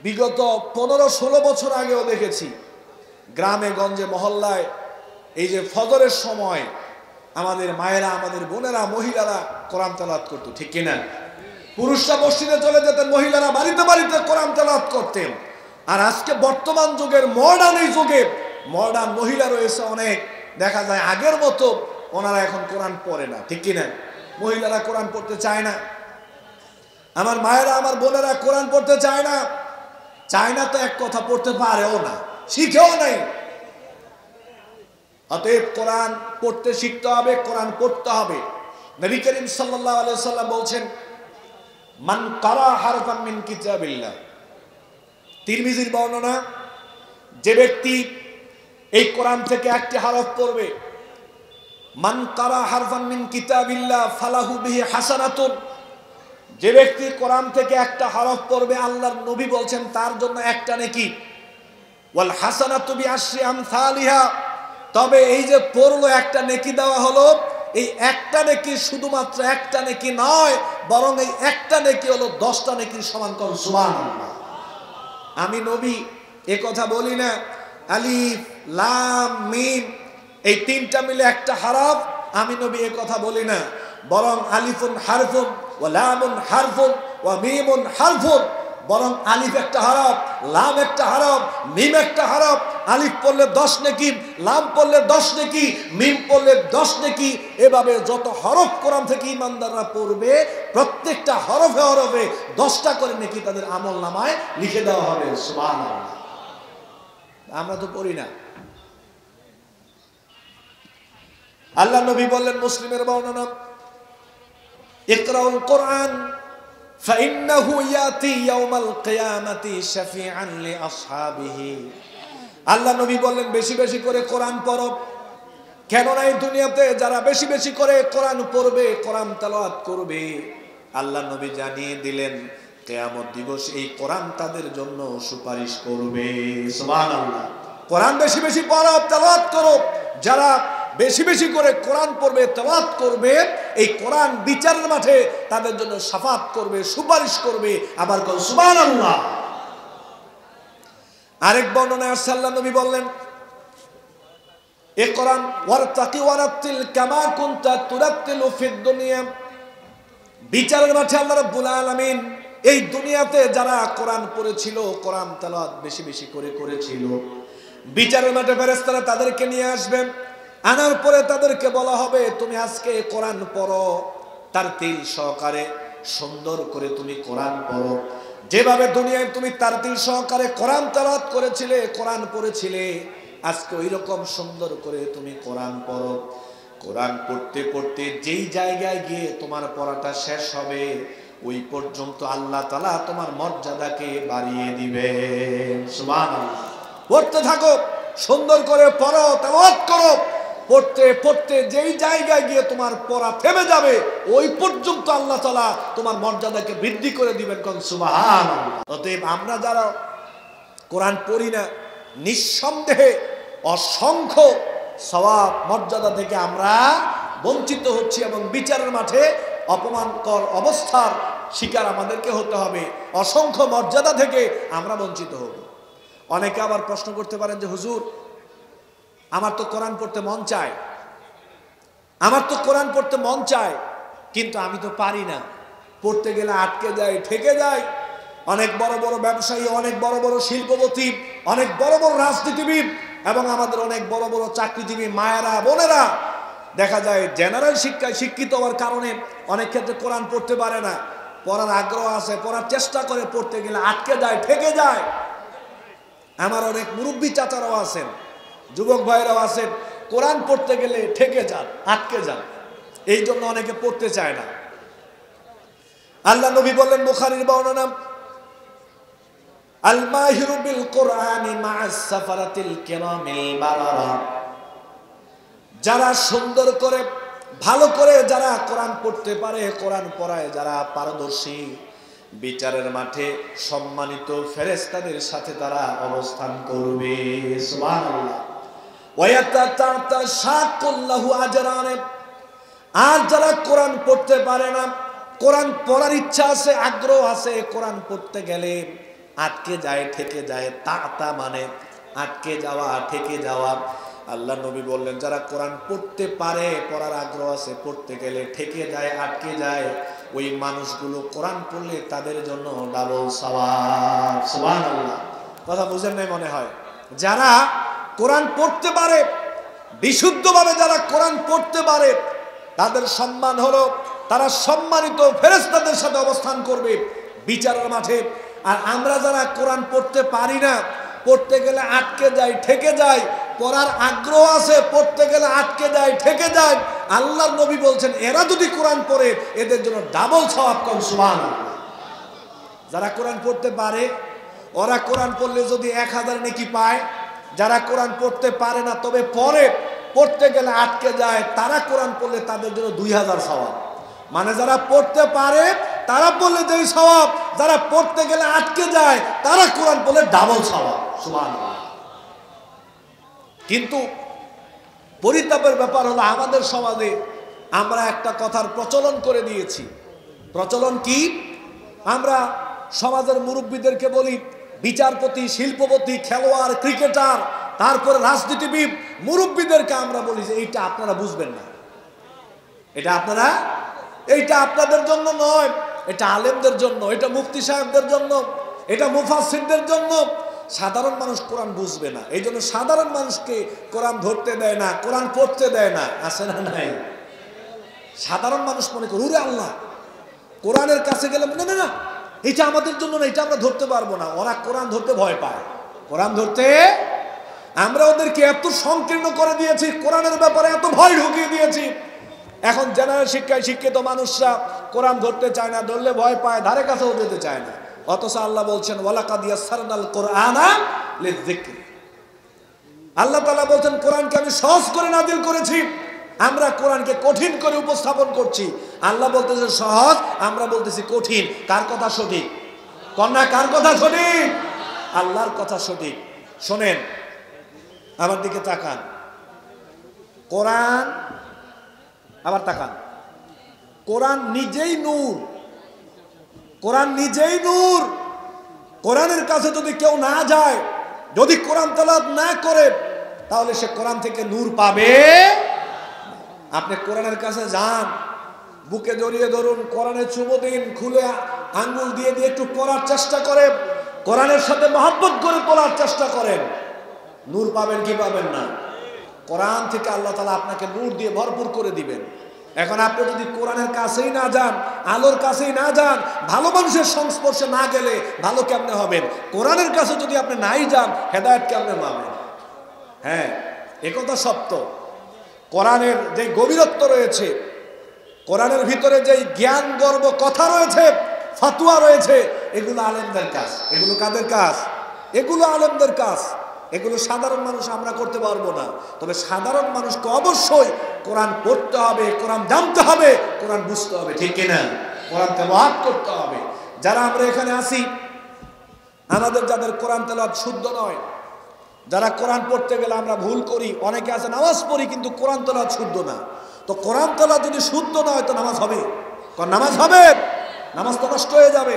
বিগত 15-16 বছর আগেও দেখেছি গ্রামে গঞ্জে মহল্লায় এই যে ফজরের সময় আমাদের মায়েরা, আমাদের বোনেরা, মহিলারা কোরআন তেলাওয়াত করতো, ঠিক কিনা? পুরুষরা মসজিদে চলে যেতেন, মহিলারা বাড়িতে বাড়িতে কোরআন তেলাওয়াত করতেন। আর আজকে বর্তমান যুগের মডার্ন এই যুগে মডার্ন মহিলা রয়েছে অনেক, দেখা যায় আগের মতো ওনারা এখন কোরআন পড়ে না, ঠিক কিনা? মহিলারা কোরআন পড়তে চায় না, আমার মায়েরা, আমার বোনেরা কোরআন পড়তে চায় না। চায় না তো এক কথা, পড়তে পারেও না, শিখেও নাই। অতএব কোরআন পড়তে শিখতে হবে, কোরআন পড়তে হবে। নবী করিম সাল্লাল্লাহু আলাইহি ওয়াসাল্লাম বলছেন, মান কারা হারফান মিন কিতাবিল্লাহ, তিরমিজির বর্ণনা, যে ব্যক্তি এই কোরআন থেকে একটি হরফ পড়বে, মান কারা হারফান মিন কিতাবিল্লাহ ফালাহু বিহি হাসানাতুন, যে ব্যক্তি কোরআন থেকে একটা হরফ পড়বে আল্লাহর নবী বলছেন তার জন্য একটা নেকি। ওয়াল হাসানাতু বিআশরি আমসালিহা, তবে এই যে পড়লো একটা নেকি দেওয়া হলো, এই একটা নেকি শুধুমাত্র একটা নেকি নয়, বরং এই একটা নেকি হলো 10টা নেকির সমান। কোন সুবহানাল্লাহ। আমি নবী এ কথা বলি না আলিফ লাম মিম এই তিনটা মিলে একটা হরফ, আমি নবী এ কথা বলি না, বরং আলিফুন হারফুন ওয়া লামুন হারফুন ওয়া মিমুন হারফুন, বরং আলিফ একটা হরফ, লাম একটা হরফ, মিম একটা হরফ। আলিফ পড়লে 10 নেকি, লাম পড়লে 10 নেকি, মিম পড়লে 10 নেকি। এভাবে যত হরফ কোরআন থেকে ইমানদাররা পড়বে প্রত্যেকটা হরফে হরফে 10টা করে নেকি তাদের আমল নামায় লিখে দেওয়া হবে। সুবহানাল্লাহ। আমরা তো পড়ি না। আল্লাহ নবী বললেন, মুসলিমের বর্ণনা, ইকরাউল কোরআন ফাইন্নাহু ইয়াতি ইয়াউমাল কিয়ামাতি শাফিআন লিআসহাবিহি। আল্লাহ নবী বললেন বেশি বেশি করে কোরআন পড়ো, কেননা এই দুনিয়াতে যারা বেশি বেশি করে কোরআন পড়বে, কোরআন তেলাওয়াত করবে, আল্লাহ নবী জানিয়ে দিলেন কিয়ামত দিবস এই কোরআন তাদের জন্য সুপারিশ করবে। সুবহানাল্লাহ। কোরআন বেশি বেশি পড়ো, তেলাওয়াত করো। যারা বেশি বেশি করে কোরআন পড়বে, তেলাওয়াত করবে, এই কোরআন বিচারের মাঠে তাদের জন্য শাফাত করবে, সুপারিশ করবে। আবার কোন সুবহানাল্লাহ। আরেক বর্ণনায় আল্লাহ নবী বললেন, ইকরা ওয়ারতাকি ওয়ারাতিল কামা কুনতা তুরাতিলু ফিদ দুনিয়া। বিচারের মাঠে আল্লাহ রাব্বুল আলামিন এই দুনিয়াতে যারা কোরআন পড়েছিল, কোরআন তেলাওয়াত বেশি বেশি করে করেছিল, বিচারের মাঠে ফেরেশতারা তাদেরকে নিয়ে আসবেন। আনার পরে তাদেরকে বলা হবে, তুমি আজকে কোরআন পড়ো, তারতিল সহকারে সুন্দর করে তুমি কোরআন পড়ো। যেভাবে দুনিয়ায় তুমি তারতিল সহকারে কোরআন তেলাওয়াত করেছিলে, কোরআন পড়েছিলে, আজকে ওই রকম সুন্দর করে তুমি কোরআন পড়ো। কোরআন পড়তে পড়তে যেই জায়গায় গিয়ে তোমার পড়াটা শেষ হবে, ওই পর্যন্ত আল্লাহ তাআলা তোমার মর্যাদাকে বাড়িয়ে দিবেন। সুবহানাল্লাহ। পড়তে থাকো, সুন্দর করে পড়ো, তেলাওয়াত করো। পড়তে পড়তে যেই জায়গায় গিয়ে তোমার পড়া থেমে যাবে, ওই পর্যন্ত আল্লাহ তাআলা তোমার মর্যাদাকে বৃদ্ধি করে দিবেন। কোন সুবহানাল্লাহ। অতএব আমরা যারা কোরআন পড়ি না, নিঃসন্দেহে অসংখ্য সওয়াব মর্যাদা থেকে আমরা বঞ্চিত হচ্ছি এবং বিচারের মাঠে অপমানকর অবস্থার শিকার আমাদেরকে হতে হবে। অসংখ্য মর্যাদা থেকে আমরা বঞ্চিত হব। অনেকে আবার প্রশ্ন করতে পারেন যে হুজুর, আমার তো কোরআন পড়তে মন চায়, আমার তো কোরআন পড়তে মন চায়, কিন্তু আমি তো পারি না, পড়তে গেলে আটকে যাই, ঠেকে যাই। অনেক বড় বড় ব্যবসায়ী, অনেক বড় বড় শিল্পপতি, অনেক বড় বড় রাজনীতিবিদ এবং আমাদের অনেক বড় বড় চাকরিজীবী মায়েরা বোনেরা দেখা যায় জেনারেল শিক্ষায় শিক্ষিত হওয়ার কারণে অনেক ক্ষেত্রে কোরআন পড়তে পারে না। পড়ার আগ্রহ আছে, পড়ার চেষ্টা করে, পড়তে গেলে আটকে যায়, ঠেকে যায়। আমার অনেক মুরব্বী চাচারাও আছেন, যুবক ভাইরাও আছেন, কোরআন পড়তে গেলে ঠেকে যান, আটকে যান, এই জন্য অনেকে পড়তে চায় না। আল্লাহ নবী বললেন বুখারীর বর্ণনা, আল মাহিরু বিল কোরআনি মা'আস সাফারাতিল কিরামিল বারারা, যারা সুন্দর করে ভালো করে যারা কোরআন পড়তে পারে, কোরআন পড়ায় যারা পারদর্শী, বিচারের মাঠে সম্মানিত ফেরেশতাদের সাথে তারা অবস্থান করবে। সুবহানাল্লাহ। ওয়ায়াতাতা শাকুল্লাহু আজরান, আর যারা কোরআন পড়তে পারে না, কোরআন পড়ার ইচ্ছা আছে, আগ্রহ আছে, কোরআন পড়তে গেলে আটকে যায়, ঠেকে যায়। তাতা মানে আটকে যাওয়া, ঠেকে যাওয়া। আল্লাহ নবী বললেন যারা কোরআন পড়তে পারে, পড়ার আগ্রহ আছে, পড়তে গেলে ঠেকে যায়, আটকে যায়, ওই মানুষগুলো কোরআন পড়লে তাদের জন্য ডাবল সওয়াব। সুবহানাল্লাহ। কথা বুঝেন নাই মনে হয়? যারা কোরআন পড়তে পারে, বিশুদ্ধভাবে যারা কোরআন পড়তে পারে, তাদের সম্মান হলো তারা সম্মানিত ফেরেশতাদের সাথে অবস্থান করবে বিচারের মাঠে। আর আমরা যারা কোরআন পড়তে পারি না, পড়তে গেলে আটকে যায়, ঠেকে যায়, পড়ার আগ্রহ আছে, পড়তে গেলে আটকে যায়, ঠেকে যায়, আল্লাহর নবী বলছেন এরা যদি কোরআন পড়ে এদের জন্য ডাবল সওয়াব। কোন সুবহানাল্লাহ। যারা কোরআন পড়তে পারে ওরা কোরআন পড়লে যদি 1000 নেকি পায়, যারা কোরআন পড়তে পারে না তবে পড়ে, পড়তে গেলে আটকে যায়, তারা কোরআন পড়লে তাদের জন্য 2000 সওয়াব। মানে যারা পড়তে পারে তারা পড়লে যেই সওয়াব, যারা পড়তে গেলে আটকে যায় তারা কোরআন পড়লে ডাবল সওয়াব। সুবহানাল্লাহ। কিন্তু পরিতাপের ব্যাপার হলো আমাদের সমাজে আমরা একটা কথার প্রচলন করে দিয়েছি। প্রচলন কি? আমরা সমাজের মুরব্বীদেরকে বলি, বিচারপতি, শিল্পপতি, খেলোয়াড়, ক্রিকেটার, তারপরে রাজনীতিবিদ, মুরব্বীদেরকে আমরা বলি যে এইটা আপনারা বুঝবেন না, এটা আপনারা, এইটা আপনাদের জন্য নয়, এটা আলেমদের জন্য, এটা মুফতি সাহেবদের জন্য, এটা মুফাসসিরদের জন্য। সাধারণ মানুষ কোরআন বুঝবে না, এই জন্য সাধারণ মানুষকে কোরআন ধরতে দেয় না, কোরআন পড়তে দেয় না। আছে না নাই? সাধারণ মানুষ মনে করে ওরে আল্লাহ, কোরআনের কাছে গেলে না না না এটা আমাদের জন্য না, এটা আমরা ধরতে পারবো না। ওরা কোরআন ধরতে ভয় পায়। কোরআন ধরতে আমরা ওদেরকে এত সংকীর্ণ করে দিয়েছি, কোরআনের ব্যাপারে এত ভয় ঢুকিয়ে দিয়েছি। এখন জেনারেল শিক্ষায় শিক্ষিত মানুষরা কোরআন ধরতে চায় না, ধরলে ভয় পায়, ধারে কাছেও যেতে চায় না। অথচ আল্লাহ বলছেন ওয়ালাকাদ ইয়াসসারনাল কুরআনা লিযিকর, আল্লাহ তাআলা বলছেন কোরআনকে আমি সহজ করে নাযিল করেছি। আমরা কোরআনকে কঠিন করে উপস্থাপন করছি। আল্লাহ বলতেছে সহজ, আমরা বলতেছি কঠিন। কার কথা সঠিক? কন্যা কার কথা সঠিক? আল্লাহর কথা সঠিক। শোনেন, আমার দিকে তাকান, কোরআন, আবার তাকান, কোরআন নিজেই নূর, কোরআন নিজেই নূর। কোরআনের কাছে যদি কেউ না যায়, যদি কোরআন তেলাওয়াত না করে, তাহলে সে কোরআন থেকে নূর পাবে। আপনি কোরআনের কাছে যান, বুকে জড়িয়ে ধরুন, কোরআনের চুমো দিন, খুলে আঙ্গুল দিয়ে দিয়ে একটু পড়ার চেষ্টা করে, কোরআনের সাথে মহব্বত করে পড়ার চেষ্টা করেন, নূর পাবেন কি পাবেন না? কোরআন থেকে আল্লাহ তাআলা আপনাকে নূর দিয়ে ভরপুর করে দিবেন। এখন আপনি যদি কোরআনের কাছেই না যান, আলোর কাছেই না যান, ভালো মানুষের সংস্পর্শে না গেলে ভালো কেমনে হবেন? কোরআনের কাছে যদি আপনি নাই যান, হেদায়েত কেমনে পাবেন? হ্যাঁ, একথা সত্য। কোরআনের যে গভীরত্ব রয়েছে, কোরআনের ভিতরে যে জ্ঞান গর্ব কথা রয়েছে, ফতোয়া রয়েছে, এগুলো আলেমদের কাজ। এগুলো কাদের কাজ? এগুলো আলেমদের কাজ। এগুলো সাধারণ মানুষ আমরা করতে পারবো না। তবে সাধারণ মানুষকে অবশ্যই কোরআন পড়তে হবে, কোরআন জানতে হবে, কোরআন বুঝতে হবে, ঠিক কিনা? কোরআন তেলাওয়াত করতে হবে। যারা আমরা এখানে আসি, আমাদের যাদের কোরআন তেলাওয়াত শুদ্ধ নয়, যারা কোরআন পড়তে গেলে আমরা ভুল করি, অনেকে আছে নামাজ পড়ি কিন্তু কোরআন তেলাওয়াত শুদ্ধ না। তো কোরআন তেলাওয়াত যদি শুদ্ধ না হয় তো নামাজ হবে? নামাজ হবে? নামাজ তো নষ্ট হয়ে যাবে,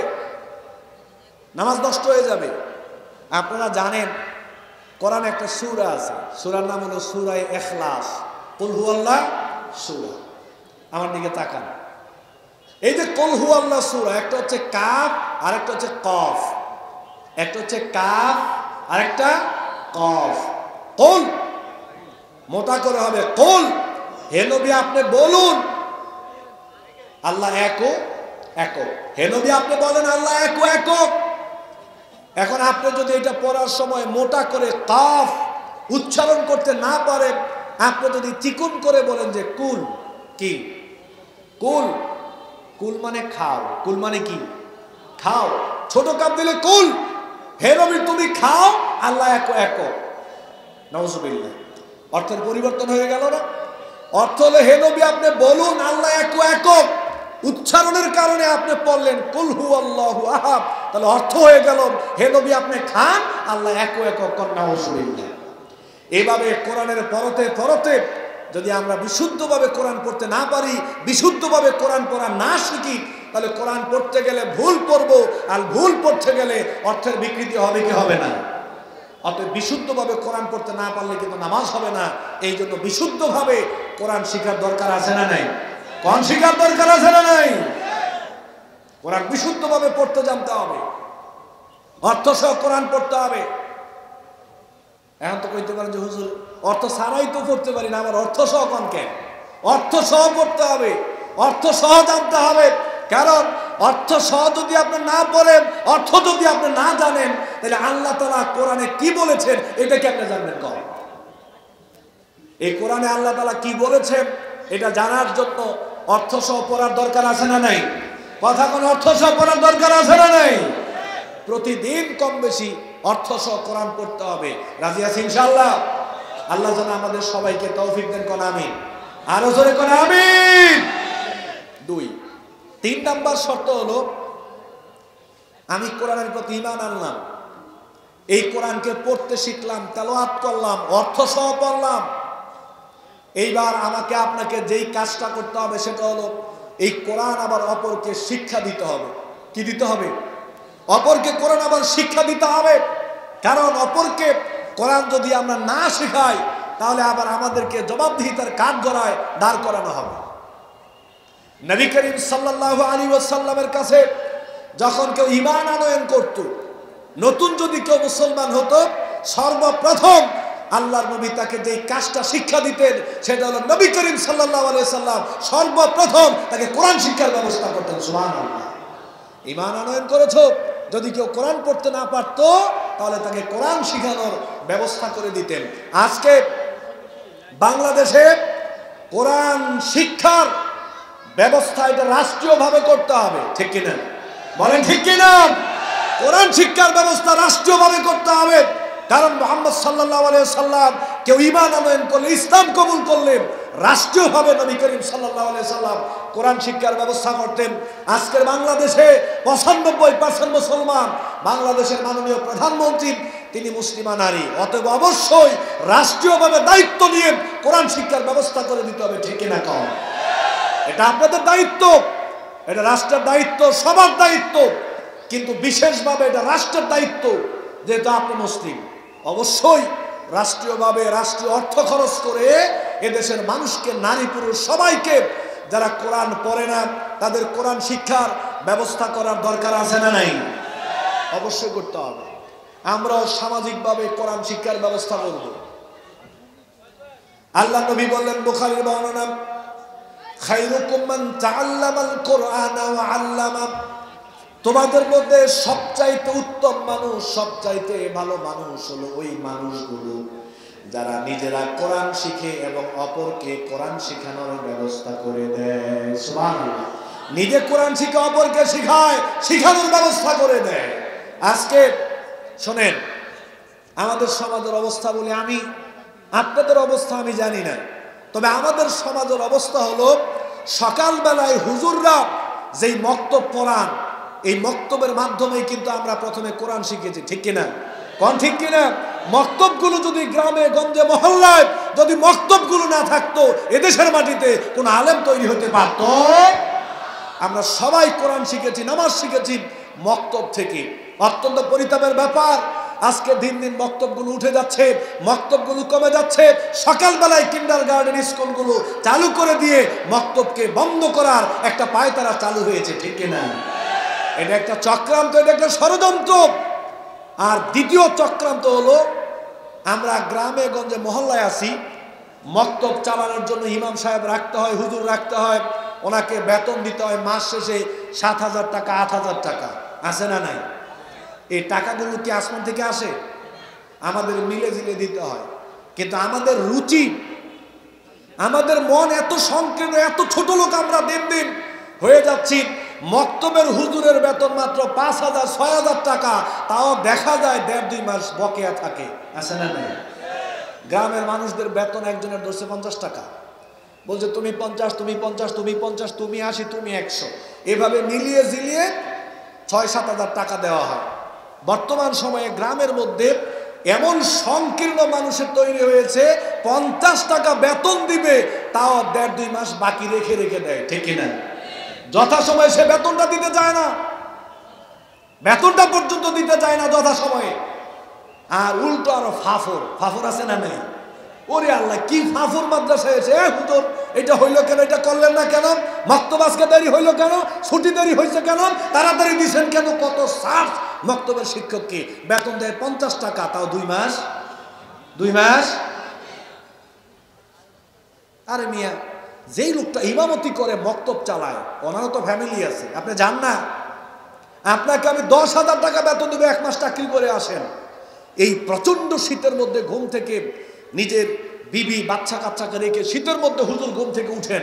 নামাজ নষ্ট হয়ে যাবে। আপনারা জানেন কোরআনে একটা সূরা আছে, সূরার নাম হলো সূরা ইখলাস, কুল হুয়াল্লাহ সূরা। আমার দিকে তাকান, এই যে কুল হুয়াল্লাহ সূরা, একটা হচ্ছে কাফ আরেকটা হচ্ছে কফ, একটা হচ্ছে কাফ, আরেকটা কফ। কুল মোটা করে হবে কুল, হে নবী আপনি বলুন আল্লাহ একক একক। হে নবী আপনি বলেন আল্লাহ একক একক। এখন আপনি যদি এটা পড়ার সময় মোটা করে কাফ উচ্চারণ করতে না পারেন, আপনি যদি চিকুন করে বলেন যে কুল, কি কুল? কুল মানে খাও। কুল মানে কি? খাও। ছোট কাপ দিলে কুল, হে নবী তুমি খাও, আল্লাহ একক একক। নাউজুবিল্লাহ, অর্থের পরিবর্তন হয়ে গেল না? অর্থ হলো হে নবী আপনি বলুন আল্লাহ একক একক। উচ্চারণের কারণে আপনি পড়লেন কুল হু আল্লাহু আহাদ, তাহলে অর্থ হয়ে গেল হে নবী আপনি খান, আল্লাহ একক একক। নাউজুবিল্লাহ। এইভাবে কোরআনের পরতে পরতে যদি আমরা বিশুদ্ধভাবে কোরআন পড়তে না পারি, বিশুদ্ধভাবে কোরআন পড়া না শিখি, তাহলে কোরআন পড়তে গেলে ভুল পড়বো, আর ভুল পড়তে গেলে অর্থের বিকৃতি হবে কি হবে না? অতএব বিশুদ্ধভাবে কোরআন পড়তে না পারলে কিন্তু নামাজ হবে না। এই জন্য বিশুদ্ধভাবে কোরআন শিখার দরকার আছে না নাই? কোন শিখার দরকার আছে না নাই? কোরআন বিশুদ্ধভাবে পড়তে জানতে হবে, অর্থ সহ কোরআন পড়তে হবে। এখন তো কইতে পারেন যে হুজুর অর্থ ছাড়াই তো পড়তে পারি না, আমার অর্থ সহ কোন কেন? অর্থ সহ পড়তে হবে, অর্থ সহ জানতে হবে। কারণ অর্থ সহ যদি আপনি না পড়েন, অর্থ যদি আপনি না জানেন, তাহলে আল্লাহ তাআলা কোরআনে কি বলেছেন এটা কি আপনি জানবেন কখন? এই কোরআনে আল্লাহ তাআলা কি বলেছেন এটা জানার জন্য অর্থ সহ পড়ার দরকার আছে না নাই? কথা কোন অর্থ সহ পড়ার দরকার আছে না নাই? প্রতিদিন কম বেশি অর্থ সহ কোরআন পড়তে হবে। রাজি আছি ইনশাআল্লাহ? আল্লাহ যেন আমাদের সবাইকে তৌফিক দেন, কোন আমিন। আরো জোরে কোন আমিন। 3 নাম্বার শর্ত হলো আমি কোরআনের প্রতি ঈমান আনলাম, এই কোরআনকে পড়তে শিখলাম, তেলাওয়াত করলাম, অর্থ সহ পড়লাম। এইবার আমাকে আপনাকে যেই কাজটা করতে হবে সেটা হলো এই কোরআন আবার অপরকে শিক্ষা দিতে হবে। কি দিতে হবে? অপরকে কোরআন আবার শিক্ষা দিতে হবে। কারণ অপরকে কোরআন যদি আমরা না শেখাই, তাহলে আবার আমাদেরকে জবাবদিহিতার কাঠগড়ায় দাঁড় করানো হবে। নবী করিম সাল্লাল্লাহু আলাইহি ওয়াসাল্লামের কাছে যখন কেউ ঈমান আনয়ন করত, নতুন যদি কেউ মুসলমান হতো, সর্বপ্রথম আল্লাহর নবী তাকে যেই কাজটা শিক্ষা দিতেন সেটা হলো নবী করিম সাল্লাল্লাহু আলাইহি ওয়াসাল্লাম সর্বপ্রথম তাকে কোরআন শিক্ষার ব্যবস্থা করতেন। সুবহানাল্লাহ। ঈমান আনয়ন করেছো, যদি কেউ কোরআন পড়তে না পারত তাহলে তাকে কোরআন শিখানোর ব্যবস্থা করে দিতেন। আজকে বাংলাদেশে কোরআন শিক্ষার ব্যবস্থা এটা রাষ্ট্রীয়ভাবে করতে হবে, ঠিক কিনা? বলেন ঠিক কিনা? কোরআন শিক্ষার ব্যবস্থা রাষ্ট্রীয়ভাবে করতে হবে। কারণ মুহাম্মদ সাল্লাল্লাহু আলাইহি ওয়াসাল্লাম কেউ ঈমান আনয়ন করলে, ইসলাম কবুল করলে রাষ্ট্রীয়ভাবে নবী করিম সাল্লাল্লাহু আলাইহি ওয়াসাল্লাম কোরআন শিক্ষার ব্যবস্থা করতেন। আজকের বাংলাদেশে 95% মুসলমান, বাংলাদেশের মাননীয় প্রধানমন্ত্রী তিনি মুসলিমা নারী। অতএব অবশ্যই রাষ্ট্রীয়ভাবে দায়িত্ব নিয়ে কোরআন শিক্ষার ব্যবস্থা করে দিতে হবে, ঠিক কিনা কম? এটা আপনাদের দায়িত্ব, এটা রাষ্ট্রের দায়িত্ব, সবার দায়িত্ব, কিন্তু বিশেষভাবে এটা রাষ্ট্রের দায়িত্ব। যেহেতু আপনি মুসলিম, অবশ্যই রাষ্ট্রীয়ভাবে রাষ্ট্রীয় অর্থ খরচ করে এদেশের মানুষকে, নারী পুরুষ সবাইকে যারা কোরআন পড়ে না তাদের কোরআন শিক্ষার ব্যবস্থা করার দরকার আছে না নাই? অবশ্যই করতে হবে। আমরাও সামাজিকভাবে কোরআন শিক্ষার ব্যবস্থা করব। আল্লাহ নবী বললেন বুখারীর বর্ণনা, খায়রুকুম মান তাআল্লামাল কুরআনা ওয়া আল্লামা, তোমাদের মধ্যে সবচাইতে উত্তম মানুষ, সবচাইতে ভালো মানুষ হলো ওই মানুষগুলো যারা নিজেরা কোরআন শিখে এবং অপরকে কোরআন শেখানোর ব্যবস্থা করে দেয়। সুবহানাল্লাহ। নিজে কোরআন শিখে অপরকে শেখায়, শেখানোর ব্যবস্থা করে দেয়। আজকে শোনেন, আমাদের সমাজের অবস্থা বলি আমি, আপনাদের অবস্থা আমি জানি না, তবে আমাদের সমাজের অবস্থা হলো সকালবেলায় হুজুররা যেই মক্তব পড়ান, এই মক্তবের মাধ্যমেই কিন্তু আমরা প্রথমে কোরআন শিখেছি, ঠিক কিনা? কোন ঠিক কিনা? মক্তবগুলো যদি গ্রামে গঞ্জে মহল্লায় যদি মক্তবগুলো না থাকতো, এদেশের মাটিতে কোন আলেম তৈরি হতে পারত? আমরা সবাই কোরআন শিখেছি, নামাজ শিখেছি মক্তব থেকে। অত্যন্ত পরিতাপের ব্যাপার, আজকে দিন দিন মক্তবগুলো উঠে যাচ্ছে, মক্তবগুলো কমে যাচ্ছে। সকালবেলায় কিন্ডারগার্টেন স্কুলগুলো চালু করে দিয়ে মক্তবকে বন্ধ করার একটা পায়তারা চালু হয়েছে, ঠিক কিনা? এটা একটা চক্রান্ত, এটা একটা ষড়যন্ত্র। আর দ্বিতীয় চক্রান্ত হলো, আমরা গ্রামে গঞ্জে মহল্লায় আছি, মক্তব চালানোর জন্য ইমাম সাহেব রাখতে হয়, হুজুর রাখতে হয়, ওনাকে বেতন দিতে হয় মাস শেষে 7,000 টাকা 8,000 টাকা, আছে না নাই? এই টাকাগুলো কি আসমান থেকে আসে? আমাদের মিলে জিলে দিতে হয়। কিন্তু আমাদের রুচি, আমাদের মন এত সংকীর্ণ, এত ছোট লোক আমরা দিন দিন হয়ে যাচ্ছি। মক্তবের হুজুরের বেতন মাত্র 5,000 6,000 টাকা, তাও দেখা যায় 1.5-2 মাস বকেয়া থাকে, আছে না নাই? গ্রামের মানুষদের বেতন একজনের ধরছে 50 টাকা, বলছে তুমি 50, তুমি 50, তুমি 50, তুমি 80, তুমি 100, এভাবে মিলিয়ে জিলিয়ে 6-7 হাজার টাকা দেওয়া হয়। বর্তমান সময়ে গ্রামের মধ্যে এমন সংকীর্ণ মানুষের তৈরি হয়েছে, 50 টাকা বেতন দিবে, তাও 1.5-2 মাস বাকি রেখে রেখে দেয়, ঠিক কিনা? যথাসময়ে সে বেতনটা দিতে চায় না, বেতনটা পর্যন্ত দিতে চায় না যথাসময়ে। আর উল্টো আরো ফাফর আছে না নাই? ওরে আল্লাহ, কি ফাফর মাদ্রাসা এসে, হুজুর এটা হইলো কেন, এটা করলেন না কেন, মক্তব আজকে দেরি হইলো কেন, ছুটি দেরি হয়েছে কেন, তাড়াতাড়ি দিছেন কেন? কত সার্চ! মক্তবের শিক্ষককে বেতন দেয় 50 টাকা, তাও 2 মাস। আরে মিয়া, যেই লোকটা ইমামতি করে মক্তব চালায়, ওনারও তো ফ্যামিলি আছে, আপনি জান না? আপনাকে আমি 10,000 টাকা বেতন দেবো, 1 মাস চাকরি করে আসেন। এই প্রচন্ড শীতের মধ্যে ঘুম থেকে নিজের বিবি বাচ্চা কাচ্চাকে রেখে শীতের মধ্যে হুজুর ঘুম থেকে উঠেন,